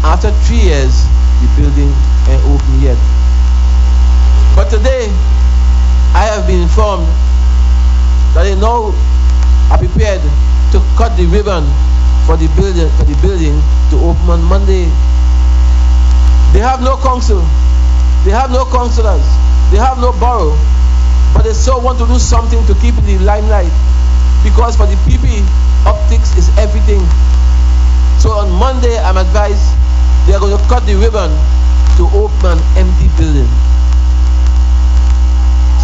After 3 years, the building ain't open yet. But today, I have been informed that they now are prepared to cut the ribbon for the building to open on Monday. They have no council, they have no councillors, they have no borough, but they so want to do something to keep in the limelight, because for the PP, optics is everything. So on Monday, I'm advised they are going to cut the ribbon to open an empty building.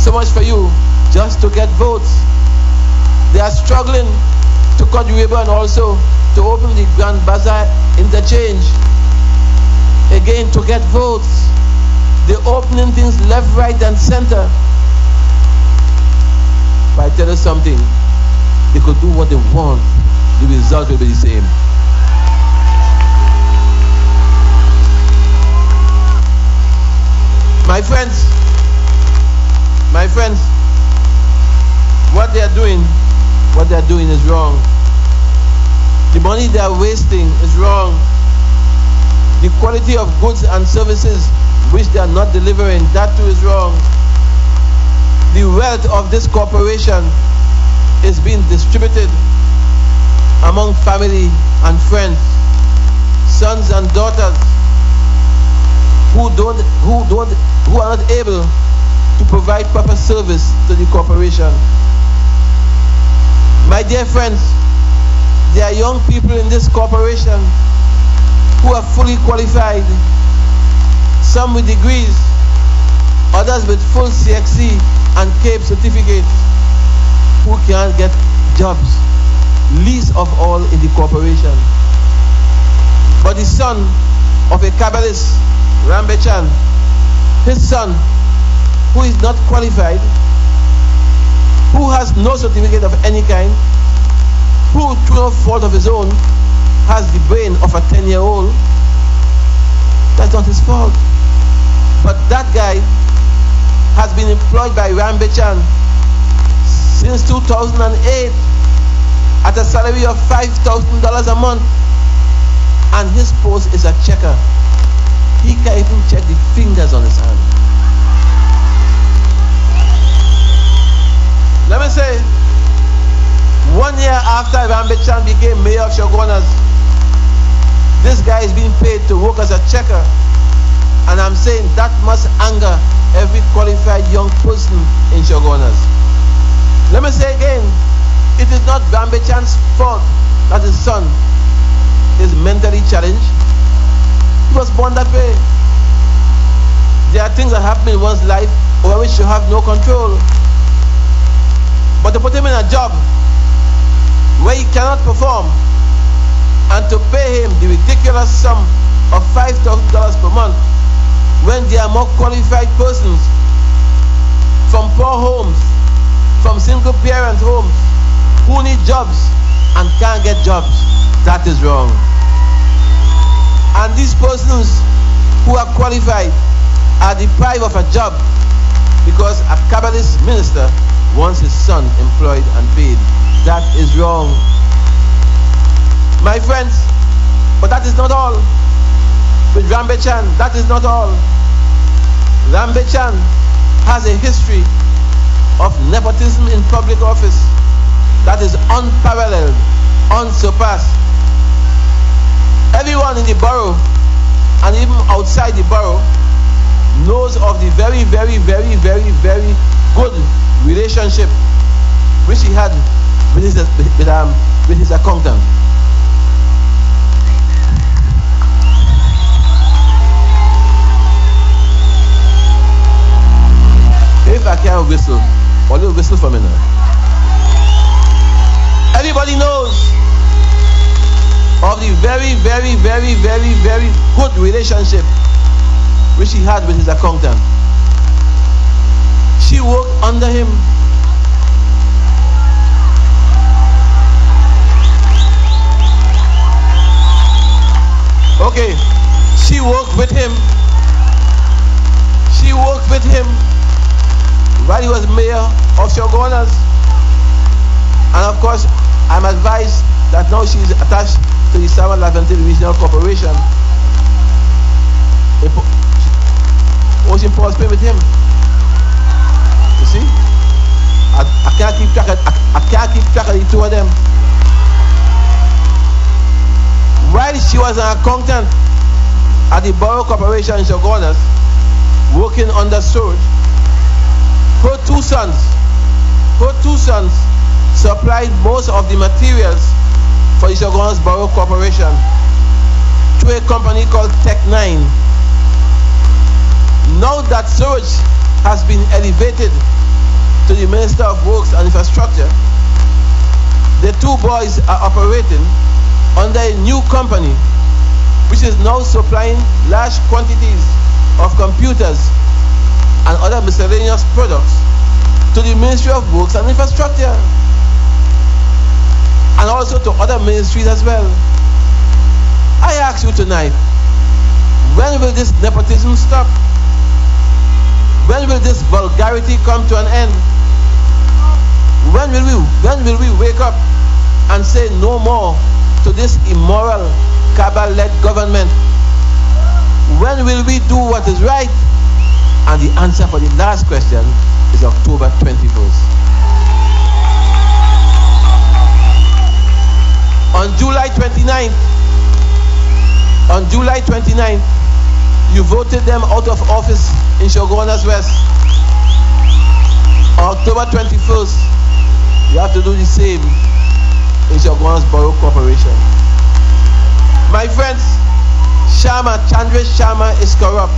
So much for you, just to get votes. They are struggling to cut the ribbon also to open the Grand Bazaar interchange. Again, to get votes. They're opening things left, right, and center. But I tell you something, they could do what they want. The result will be the same. My friends, what they are doing is wrong. The money they are wasting is wrong. The quality of goods and services which they are not delivering, that too is wrong. The wealth of this corporation is being distributed among family and friends, sons and daughters who are not able to provide proper service to the corporation. My dear friends, there are young people in this corporation who are fully qualified, some with degrees, others with full CXC and CAPE certificates, who can't get jobs, least of all in the corporation. But the son of a Kabbalist, Rambichan, his son, who is not qualified, who has no certificate of any kind, who through no fault of his own has the brain of a 10-year-old, that's not his fault. But that guy has been employed by Rambichan since 2008 at a salary of $5,000 a month, and his post is a checker. He can't even check the fingers on his hand. Let me say, 1 year after Rambichan became mayor of Chaguanas, this guy is being paid to work as a checker. And I'm saying that must anger every qualified young person in Chaguanas. Let me say again, it is not Rambichan's fault that his son is mentally challenged. He was born that way. There are things that happen in one's life over which you have no control. But to put him in a job where he cannot perform and to pay him the ridiculous sum of $5,000 per month when there are more qualified persons from poor homes, from single parent homes who need jobs and can't get jobs, that is wrong. And these persons who are qualified are deprived of a job because a capitalist minister wants his son employed and paid. That is wrong. My friends, but that is not all. With Rambichan, that is not all. Rambichan has a history of nepotism in public office that is unparalleled, unsurpassed. Everyone in the borough and even outside the borough knows of the very, very, very, very, very good relationship which he had with his accountant. If I can whistle, or you whistle for me now. Everybody knows of the very, very, very, very, very good relationship which he had with his accountant. She worked under him. Okay, she worked with him. She worked with him while he was mayor of Chaguanas. And of course, I'm advised that now she is attached to the Sama Laventille Regional Corporation. Ocean Paul's pay with him. You see? I can't keep track of the two of them. While she was an accountant at the Borough Corporation in Chaguanas, working under Surge, her two sons supplied most of the materials for the Chaguanas Borough Corporation to a company called Tech 9. Now that Surge has been elevated to the Minister of Works and Infrastructure, the two boys are operating under a new company which is now supplying large quantities of computers and other miscellaneous products to the Ministry of Works and Infrastructure and also to other ministries as well. I ask you tonight, when will this nepotism stop? When will this vulgarity come to an end? When will we wake up and say no more to this immoral, cabal-led government? When will we do what is right? And the answer for the last question is October 21st. On July 29th, you voted them out of office in Chaguanas West. On October 21st, you have to do the same in Chaguanas Borough Corporation. My friends, Chandresh Sharma is corrupt.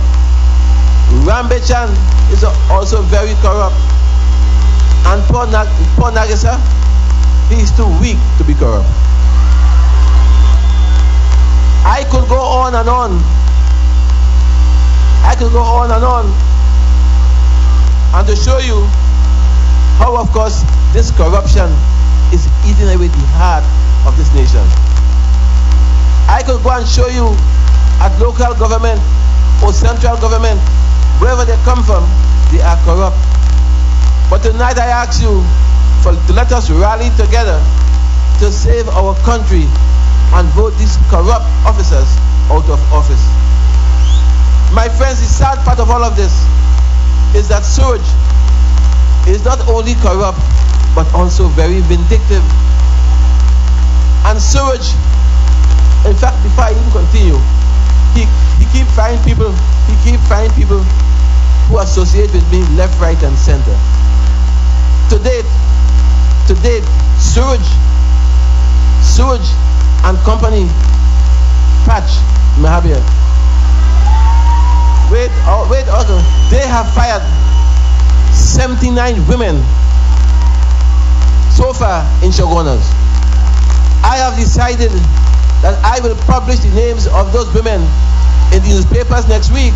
Rambichan is also very corrupt. And poor Nagisa, he is too weak to be corrupt. I could go on and on. And to show you how, of course, this corruption is eating away the heart of this nation. I could go and show you at local government or central government, wherever they come from, they are corrupt. But tonight I ask you to let us rally together to save our country and vote these corrupt officers out of office. My friends, the sad part of all of this is that Suraj is not only corrupt, but also very vindictive. And Suraj, in fact, before I even continue, he keep finding people who associate with me left, right, and center. To date, Suraj and company, Patch Mahabir. Wait, okay. They have fired 79 women so far in Chaguanas. I have decided that I will publish the names of those women in the newspapers next week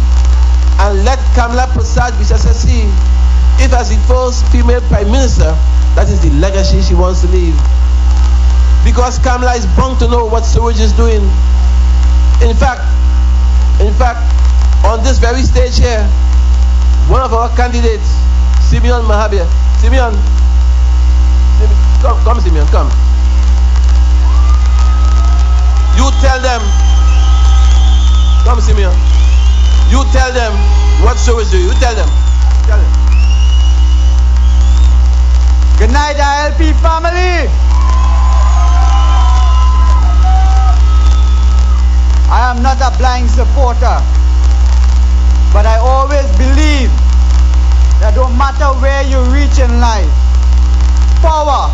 and let Kamala Prasad Vishasasi, if as the first female prime minister, that is the legacy she wants to leave. Because Kamala is bound to know what Suraj is doing. In fact, on this very stage here, one of our candidates, Simeon Mahabir. Simeon, come Simeon, come. You tell them, come Simeon, you tell them what Suraj do. You tell them. Good night, ILP family. I am not a blind supporter, but I always believe that no matter where you reach in life, power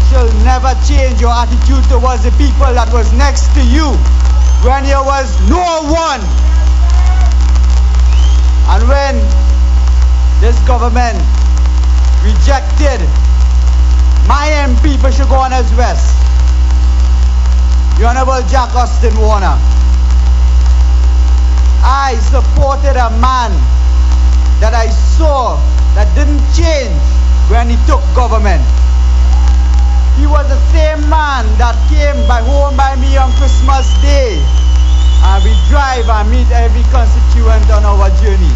shall never change your attitude towards the people that was next to you when there was no one. And when this government rejected my MP for Chaguanas West, the Honorable Jack Austin Warner, I supported a man that I saw that didn't change when he took government. He was the same man that came home by me on Christmas Day, and we drive and meet every constituent on our journey.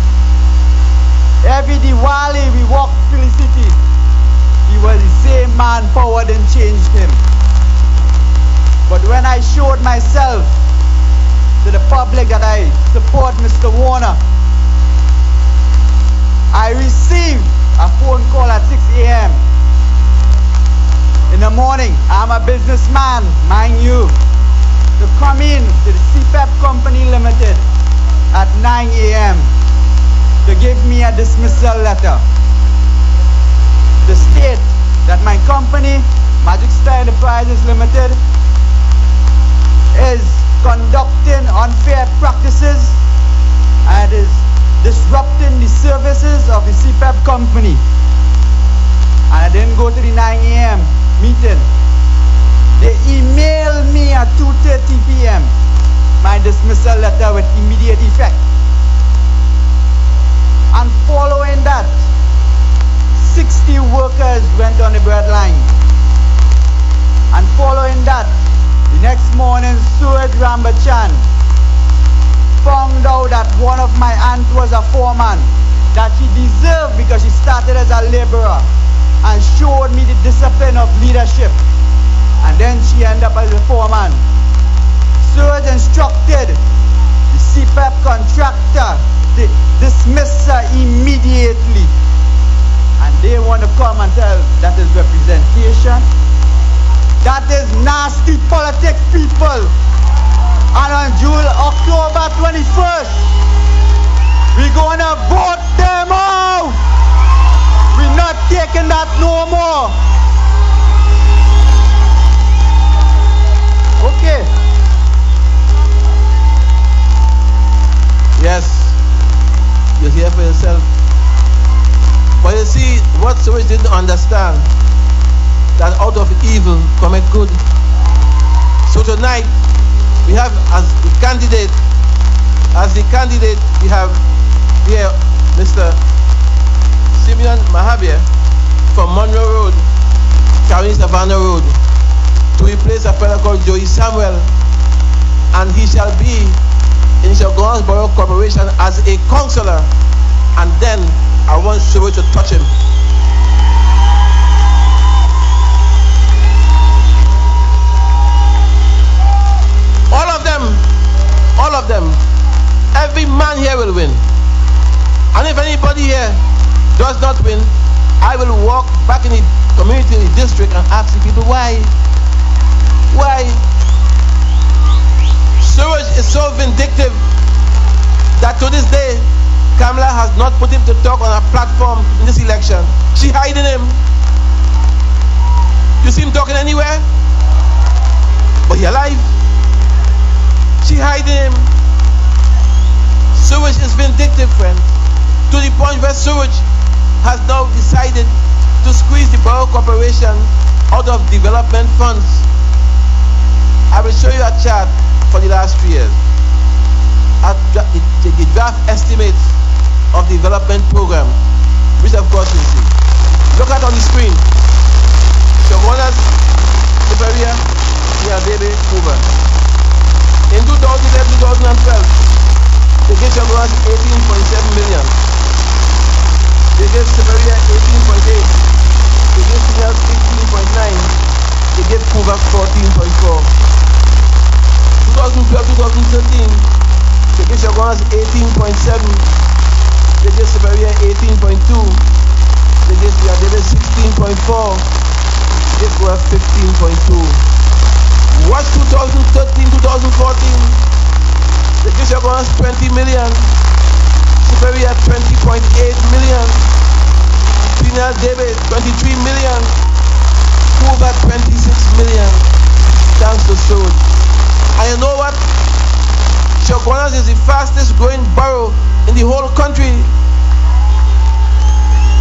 Every Diwali we walk through the city. He was the same man, power didn't change him. But when I showed myself to the public that I support Mr. Warner, I received a phone call at 6 a.m. in the morning. I'm a businessman, mind you, to come in to the CPEP Company Limited at 9 a.m. to give me a dismissal letter to state that my company, Magic Star Enterprises Limited, is conducting unfair practices and is disrupting the services of the CPEP company. And I didn't go to the 9 a.m. meeting. They emailed me at 2:30 p.m. my dismissal letter with immediate effect. And following that, 60 workers went on the breadline. And following that, the next morning, Suraj Rambachan found out that one of my aunts was a foreman, that she deserved because she started as a laborer and showed me the discipline of leadership. And then she ended up as a foreman. Suraj instructed the CPEP contractor to dismiss her immediately. And they want to come and tell that is representation. That is nasty politics, people. And on October 21st, we're going to vote them out. We're not taking that no more. Okay. Yes, you hear for yourself. But you see, what Suraj didn't understand, that out of evil cometh good. So tonight, we have as the candidate, we have here Mr. Simeon Mahabir from Monroe Road, Carolina Savannah Road, to replace a fellow called Joey Samuel, and he shall be in Chaguanas Borough Corporation as a councillor, and then I want Suraj to touch him. All of them, every man here will win. And if anybody here does not win, I will walk back in the community, in the district, and ask the people why. Why? Suraj is so vindictive that to this day, Kamala has not put him to talk on a platform in this election. She hiding him. You see him talking anywhere? But he alive. She hiding him. Suraj is vindictive, friends, to the point where Suraj has now decided to squeeze the Borough Corporation out of development funds. I will show you a chart for the last 3 years. The draft estimates of the development program, which of course you see. Look at on the screen. Chaguanas, Siberia, Niadebe, Cuba. In 2011-2012, they gave Chaguanas 18.7 million. They gave Siberia 18.8. They gave Signals 18.9. They gave Cuba 14.4. 2012-2013, they gave Chaguanas 18.7. They gave Siberia 18.2. They gave Niadebe 16.4. They gave Cuba 15.2. Watch 2013-2014. They gave Chaguanas 20 million. Siberia 20.8 million. Niadebe 23 million. Cuba 26 million. Thanks to Suraj. And you know what? Chaguanas is the fastest growing borough in the whole country.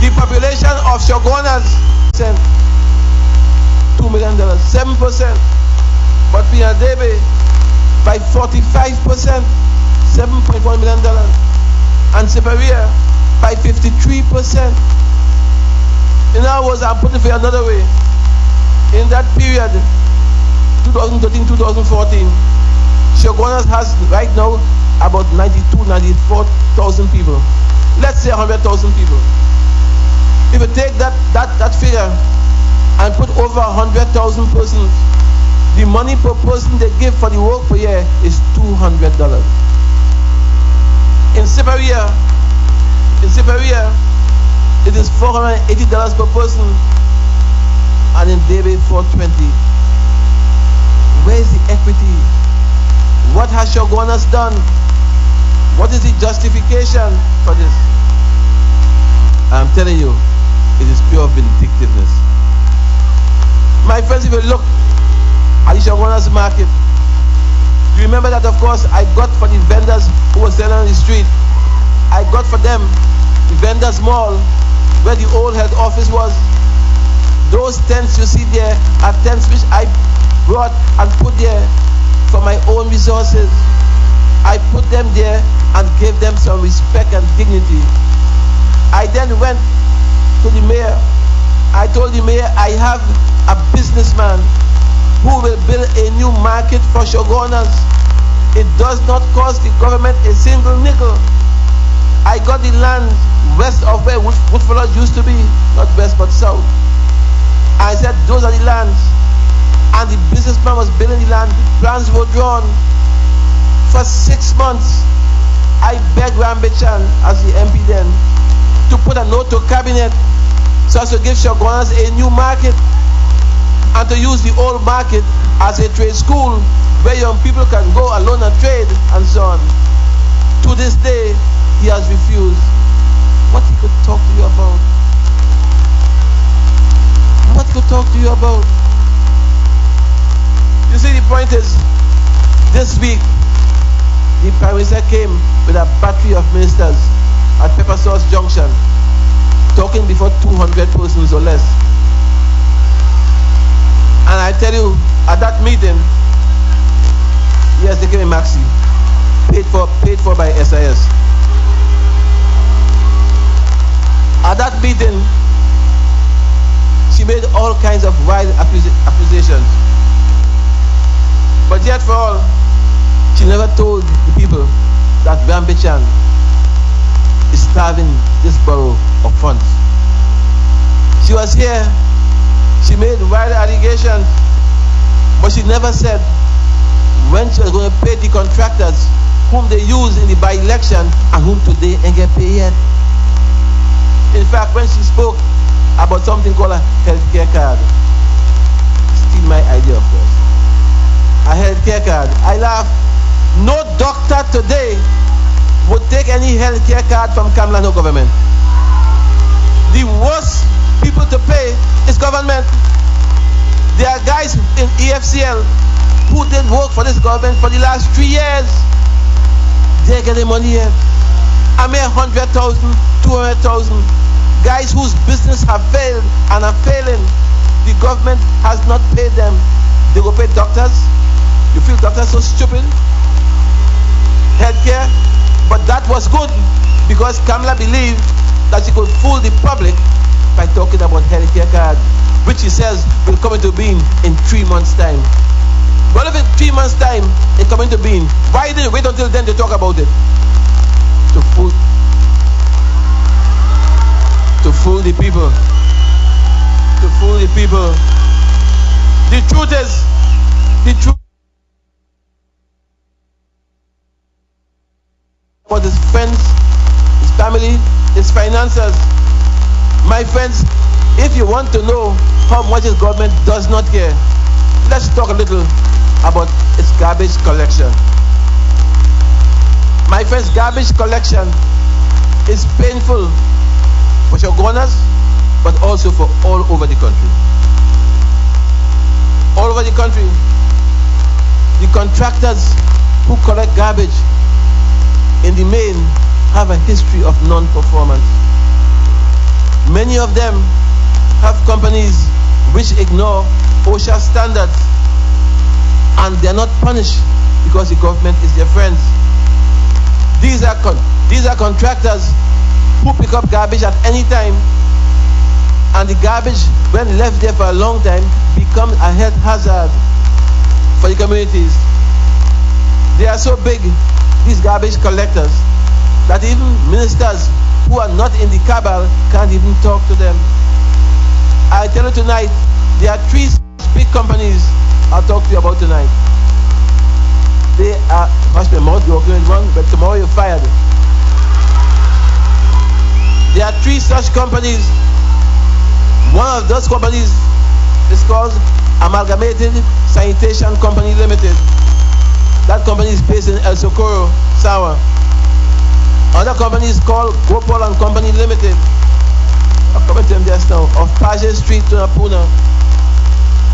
The population of Chaguanas is $2 million, 7%. But Niadebe by 45%, $7.1 million. And Siberia by 53%. In other words, I'm putting it for you another way. In that period, 2013-2014, Chaguanas has right now about 94,000 people. Let's say 100,000 people. If you take that figure and put over 100,000 persons, the money per person they give for the work per year is $200. In Siberia, it is $480 per person, and in Debe $420. Where is the equity? What has Chaguanas done? What is the justification for this? I'm telling you, it is pure vindictiveness. My friends, if you look at the Chaguanas market, you remember that, of course, I got for the vendors who were selling on the street, I got for them the vendors mall where the old head office was. Those tents you see there are tents which I brought and put there for my own resources. I put them there and gave them some respect and dignity. I then went to the mayor. I told the mayor I have a businessman who will build a new market for Chaguanas. It does not cost the government a single nickel. I got the land west of where Woodford used to be, not west but south. I said those are the lands. And the businessman was building the land. Plans were drawn. For 6 months, I begged Rambichan as the MP then to put a note to cabinet so as to give Chaguanas a new market and to use the old market as a trade school where young people can go and learn a trade and so on. To this day, he has refused. What he could talk to you about? What he could talk to you about? You see, the point is, this week, the Prime Minister came with a battery of ministers at Pepper Sauce Junction, talking before 200 persons or less. And I tell you, at that meeting, yes, they gave me maxi, paid for by SIS. At that meeting, she made all kinds of wild accusations. But yet for all, she never told the people that Rambichan is starving this borough of funds. She was here, she made wild allegations, but she never said when she was going to pay the contractors whom they use in the by-election and whom today ain't get paid yet. In fact, when she spoke about something called a healthcare card, steal my idea, of course, a healthcare card, I laugh. No doctor today would take any healthcare card from Kamlano government. The worst people to pay is government. There are guys in EFCL who did work for this government for the last 3 years. They're getting money here. I made 100,000, 200,000. Guys whose business have failed and are failing. The government has not paid them. They will pay doctors. You feel doctors so stupid? Healthcare. But that was good because Kamla believed that she could fool the public by talking about healthcare card, which she says will come into being in 3 months' time. Well, if in 3 months' time it come into being, why did you wait until then to talk about it? To fool the people. To fool the people. The truth is, about his friends, his family, his finances. My friends, if you want to know how much his government does not care, let's talk a little about its garbage collection. My friends, garbage collection is painful for Chaguanas, but also for all over the country. All over the country, the contractors who collect garbage in the main have a history of non-performance. Many of them have companies which ignore OSHA standards, and they are not punished because the government is their friends. These are contractors who pick up garbage at any time, and the garbage, when left there for a long time, becomes a health hazard for the communities. They are so big, these garbage collectors, that even ministers who are not in the cabal can't even talk to them. I tell you tonight, there are 3 big companies I'll talk to you about tonight. They are, watch my mouth, you're doing wrong, but tomorrow you're fired. There are 3 such companies. One of those companies is called Amalgamated Sanitation Company Limited. That company is based in El Socorro, Sawa. Other company is called Gopal and Company Limited. I'll come to them just now, of Paje Street to Napuna.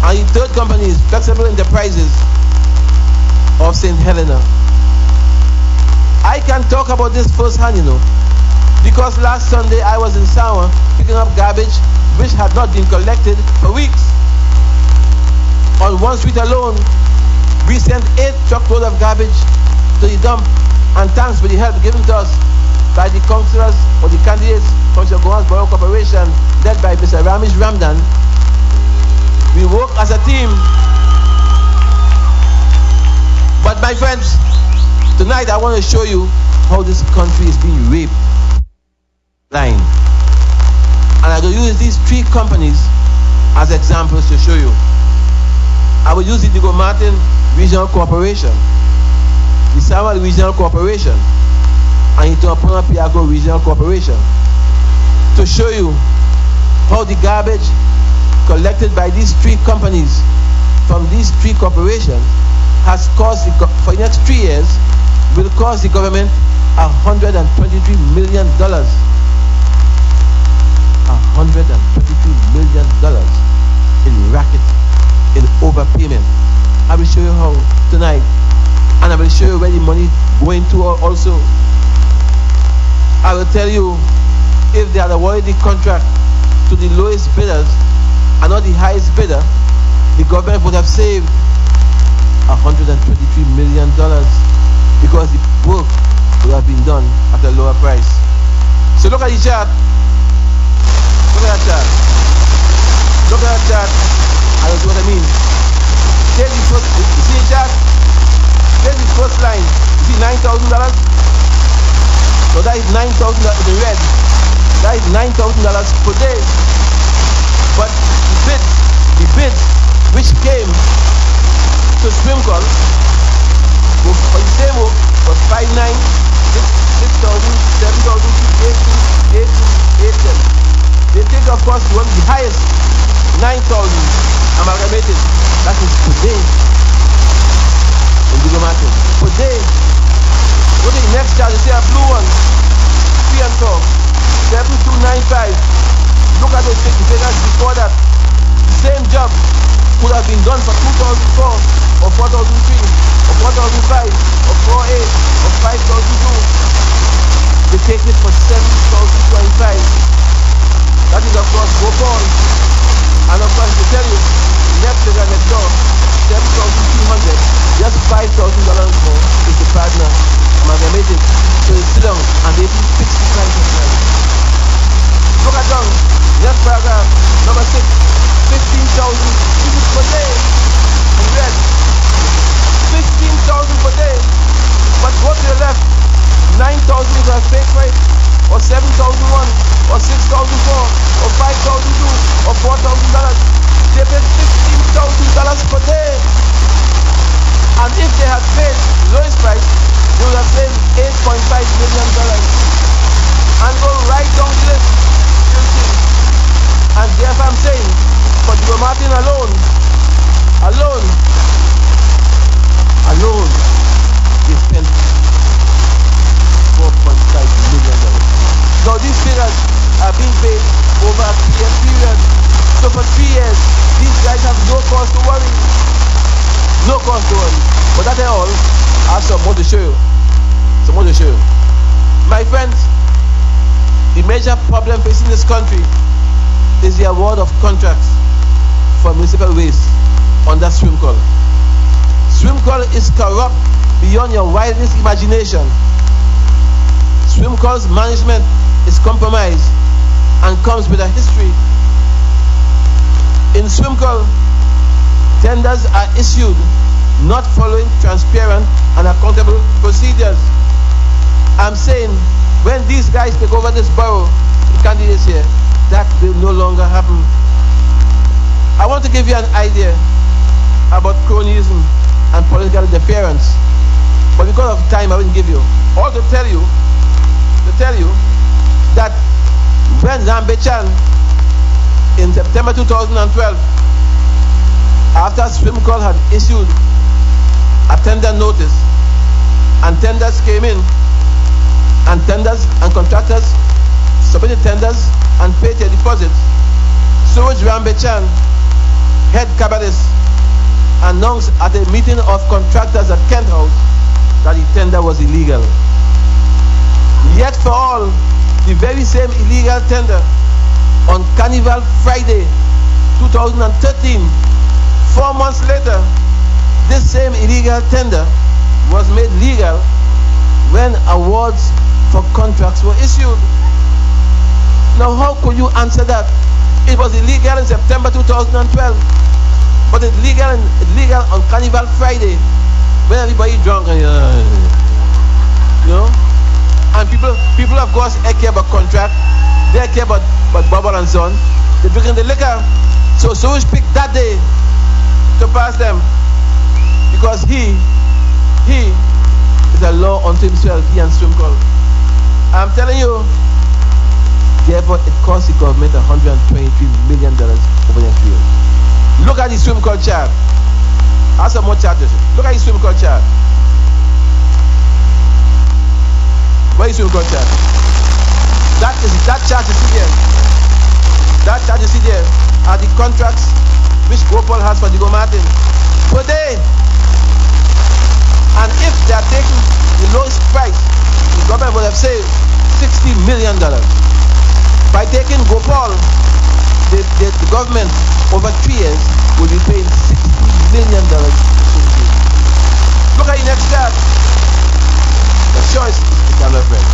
And the third company is Flexible Enterprises of St. Helena. I can talk about this firsthand, you know, because last Sunday I was in Sawa picking up garbage which had not been collected for weeks. On one street alone, we sent 8 truckloads of garbage to the dump, and thanks for the help given to us by the councillors or the candidates from Chaguanas Borough Corporation, led by Mr. Ramesh Ramdan. We work as a team. But my friends, tonight I want to show you how this country is being raped. Line. And I'm going to use these 3 companies as examples to show you. I will use the Diego Martin Regional Corporation, the Samuel Regional Corporation, and the Topona Piago Regional Corporation to show you how the garbage collected by these 3 companies from these 3 corporations has cost, for the next 3 years, will cost the government $123 million. $123 million in racket, in overpayment. I will show you how tonight, and I will show you where the money going to also. I will tell you, if they had awarded the contract to the lowest bidders and not the highest bidder, the government would have saved $123 million because the work would have been done at a lower price. So look at the chart. Look at that chart. Look at that chart. I don't know what I mean. Take the first, you see the chart? Take the first line. You see $9,000? So that is $9,000 in red. That is $9,000 per day. But the bids which came to Swimcall for the same work was $5 chart, you see a blue one, 3 and 4, 7295. Look at those figures before that. The same job could have been done for 2004, or 4003, or 4005, or 48, or 5002. They take it for 7,025. That is, of course, Gopal. And of course, to tell you, next figure next door, 7,200, just $5,000 more is the partner amalgamated. So you sit down and they put 60 prices. Look at down, next paragraph, number 6, 15,000. This is per day. In red. 15,000 per day. But go to the left, 9,000 is a fake rate, or 7,001, or 6,004, or 5,002, or $4,000. They pay $15,000 per day. And if they had paid the lowest price, they would have saved $8.5 million. And go right down the list, you'll see. And therefore I'm saying, for Diego Martin alone, he spent $4.5 million. Now these figures are being paid over a 3-year period. So for 3 years, these guys have no cause to worry. No cause to worry. But that's all. I have some more to show you. My friends, the major problem facing this country is the award of contracts for municipal waste under SWIMCOL. SWIMCOL is corrupt beyond your wildest imagination. SWIMCOL's management is compromised and comes with a history. In SWIMCOL, tenders are issued not following transparent and accountable procedures. I'm saying, when these guys take over this borough, the candidates here, that will no longer happen. I want to give you an idea about cronyism and political interference, but because of time I won't give you. All to tell you that when Rambechan in September 2012, after SWIMCOL had issued a tender notice, and tenders came in, and tenders and contractors submitted tenders and paid their deposits, Suraj Rambechan, head cabinet, announced at a meeting of contractors at Kent House that the tender was illegal. Yet for all, the very same illegal tender on Carnival Friday 2013, 4 months later, this same illegal tender was made legal when awards for contracts were issued. Now how could you answer that? It was illegal in September 2012, but it's legal on Carnival Friday when everybody drunk and you know. And people of course care about contract, they care about bubble and so on. They're drinking the liquor. So Suraj picked that day to pass them, because he is a law unto himself, he and SWIMCOL. I'm telling you, therefore it cost the government $123 million over the next year. Look at the SWIMCOL chart. I have some more charts. Look at the SWIMCOL chart. Where is SWIMCOL chart? That chart you see there. That chart you see there are the contracts which Gopal has for Diego Martin per day. And if they are taking the lowest price, the government would have saved $60 million. By taking Gopal, the government over 3 years will be paying $60 million. Look at the next chart. The choice is development.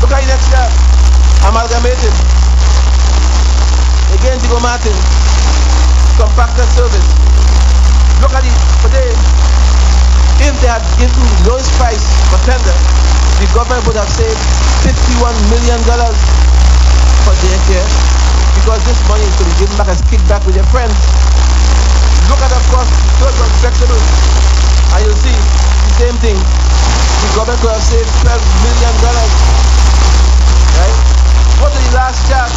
Look at the next chart. Amalgamated. Again, Diego Martin. Compactor service. Look at it today. If they had given the lowest price for tender, the government would have saved $51 million for their care, because this money is to be given back as kickback with their friends. Look at, of course, the third one, flexible, and you'll see the same thing. The government could have saved $12 million. Right? Go to the last chart.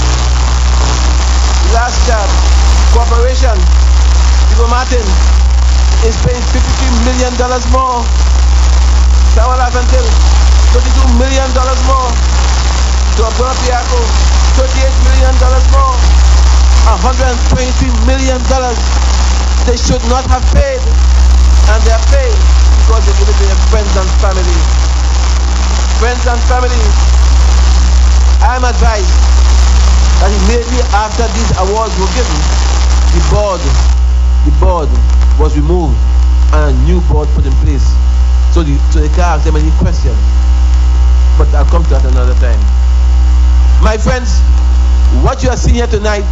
The last chart. Corporation. Diego Martin is paying $53 million more. Sawa Laventil, $32 million. to Abuapiaco, $38 million more, $123 million. They should not have paid, and they are paid because they give it to their friends and family. Friends and family, I am advised that immediately after these awards were given, the board was removed and a new board put in place. So they can't ask them any questions. But I'll come to that another time. My friends, what you are seeing here tonight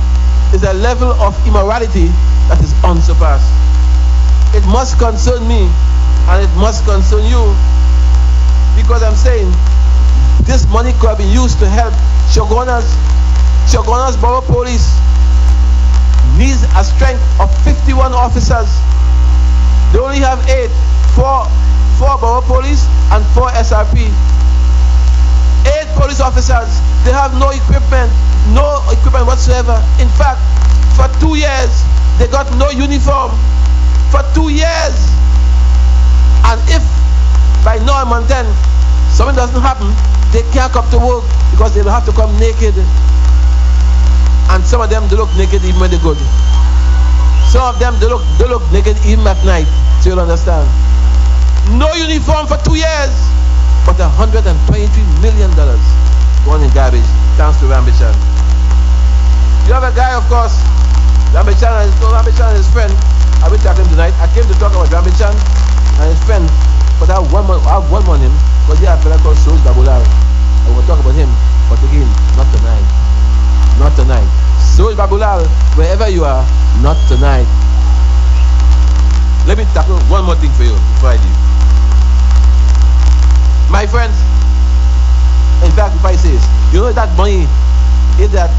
is a level of immorality that is unsurpassed. It must concern me and it must concern you, because I'm saying this money could have been used to help Chaguanas Borough Police needs a strength of 51 officers. They only have 4 Borough Police and 4 SRP. 8 police officers. They have no equipment whatsoever. In fact, for 2 years, they got no uniform. For 2 years. And if by now and then something doesn't happen, they can't come to work because they will have to come naked. And some of them, they look naked even when they're good. Some of them, they look naked even at night. So you'll understand. No uniform for 2 years, but $123 million going in garbage, thanks to Rambichan. You have a guy, of course, Rambichan and his friend. I will talk to him tonight. I came to talk about Rambichan and his friend, but I have one on him, because he has a fellow called Soos Babulal. I will talk about him, but again, not tonight. Not tonight. Soos Babulal, wherever you are, not tonight. Let me tackle one more thing for you before I leave. My friends, in fact, if I say this, you know that money, if that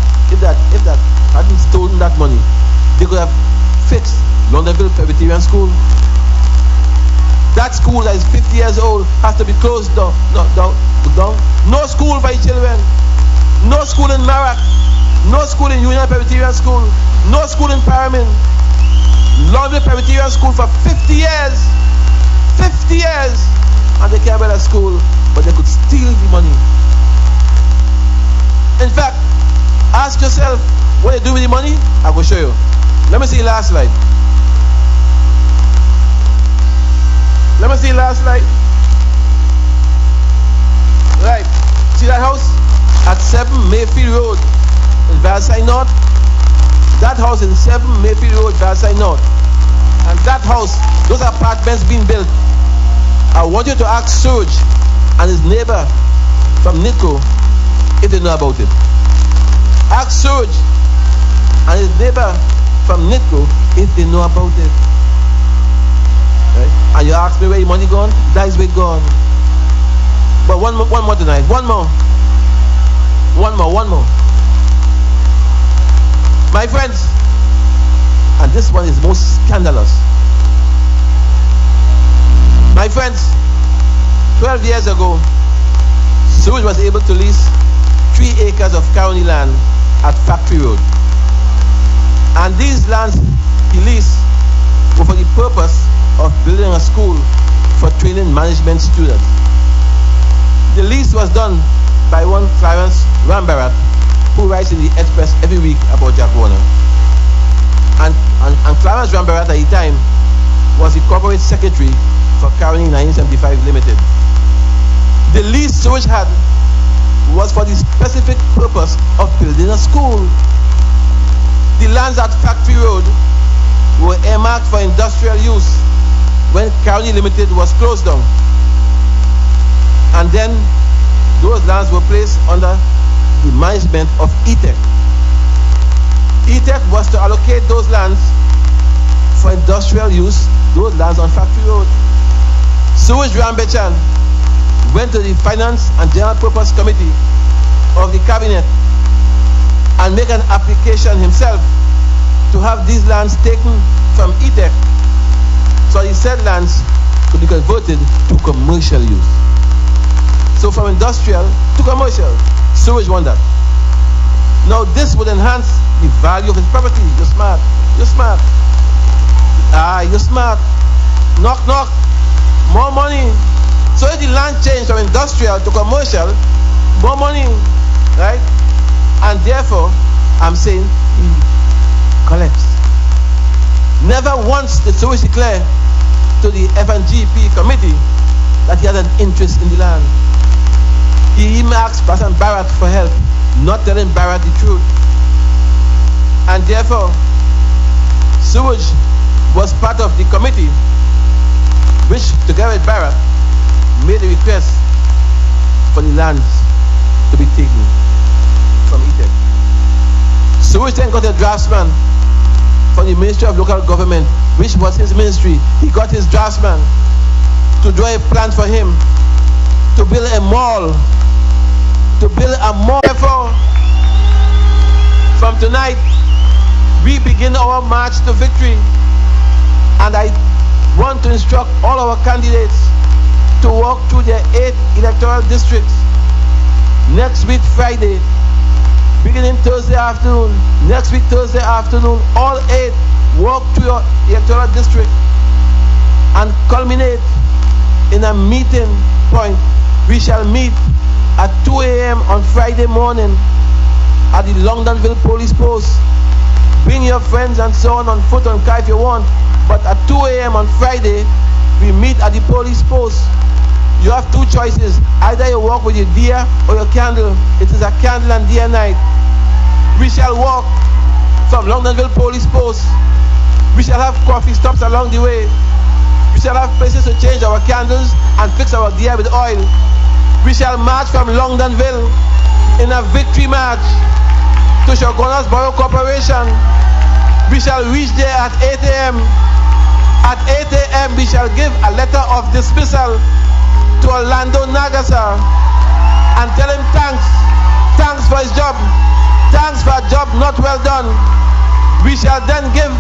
hadn't stolen that money, they could have fixed Londonville Presbyterian School. That school that is 50 years old has to be closed down. No school for your children. No school in Marak. No school in Union Presbyterian School. No school in Paramin. Londonville Presbyterian School for 50 years. 50 years. And they can't build a school, but they could steal the money. In fact, ask yourself what they do with the money. I will show you. Let me see the last slide. Let me see the last slide. Right. See that house at 7 Mayfield Road in Versailles North? That house in 7 Mayfield Road, Versailles North. And that house, those apartments being built. I want you to ask Surge and his neighbor from Nitco if they know about it. Ask Surge and his neighbor from Nitco if they know about it. Right? And you ask me where your money gone? That is where it gone. But one more tonight. One more. My friends, and this one is most scandalous. My friends, 12 years ago, Surge was able to lease 3 acres of county land at Factory Road. And these lands he leased were for the purpose of building a school for training management students. The lease was done by one Clarence Rambarat, who writes in the Express every week about Chaguanas. And Clarence Rambarat at the time was the corporate secretary for Carolina 1975 Limited. The lease Surge had was for the specific purpose of building a school. The lands at Factory Road were earmarked for industrial use when Carolina Limited was closed down. And then those lands were placed under the management of ETEC. ETEC was to allocate those lands for industrial use, those lands on Factory Road. Surge Rambichan went to the Finance and General Purpose Committee of the Cabinet and make an application himself to have these lands taken from ETEC so the said lands could be converted to commercial use. So from industrial to commercial, Surge won that. Now this would enhance the value of his property. You're smart. You're smart. You're smart. Knock, knock. More money. So if the land changed from industrial to commercial, more money. right? And therefore, I'm saying he collects. Never once did Sewage declare to the FNGP committee that he had an interest in the land. He even asked President Barrett for help, not telling Barrett the truth. And therefore, Sewage was part of the committee which, together with Barrett, made a request for the lands to be taken from ETEC. Sewage then got a draftsman from the Ministry of Local Government, which was his ministry. He got his draftsman to draw a plan for him to build a mall. Therefore, from tonight, we begin our march to victory. And I want to instruct all our candidates to walk through their 8 electoral districts next week Friday, beginning Thursday afternoon, next week Thursday afternoon, all 8 walk through your electoral district and culminate in a meeting point. We shall meet at 2 a.m. on Friday morning at the Longdonville police post. Bring your friends and so on foot and car if you want, but at 2 a.m. on Friday, we meet at the police post. You have 2 choices. Either you walk with your deer or your candle. It is a candle and deer night. We shall walk from Longdonville police post. We shall have coffee stops along the way. We shall have places to change our candles and fix our deer with oil. We shall march from Longdonville in a victory march to Chaguanas Borough Corporation. We shall reach there at 8 a.m. At 8 a.m. we shall give a letter of dismissal to Orlando Nagasa and tell him thanks for his job, thanks for a job not well done. We shall then give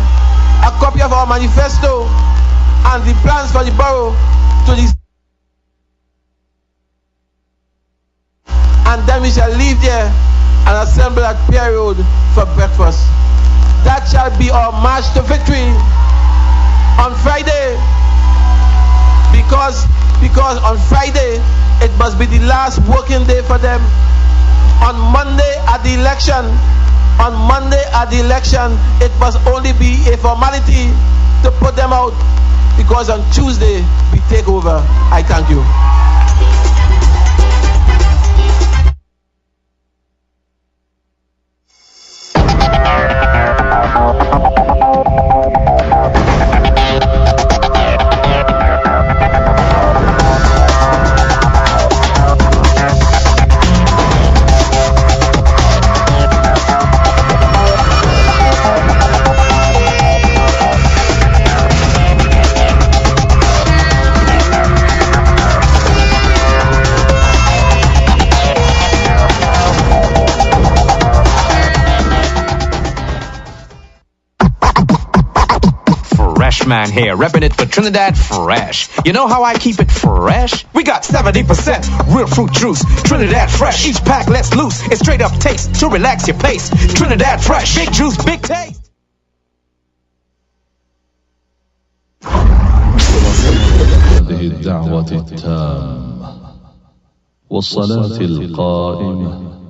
a copy of our manifesto and the plans for the borough to the, and then we shall leave there and assemble at Pier Road for breakfast. That shall be our march to victory on Friday, because on Friday it must be the last working day for them. On Monday at the election, it must only be a formality to put them out, because on Tuesday we take over. I thank you. Man here, repping it for Trinidad Fresh. You know how I keep it fresh? We got 70% real fruit juice, Trinidad Fresh. Each pack lets loose, it's straight up taste to relax your pace. Trinidad Fresh, big juice, big taste. هذه الدعوة التامة والصلاة القائمة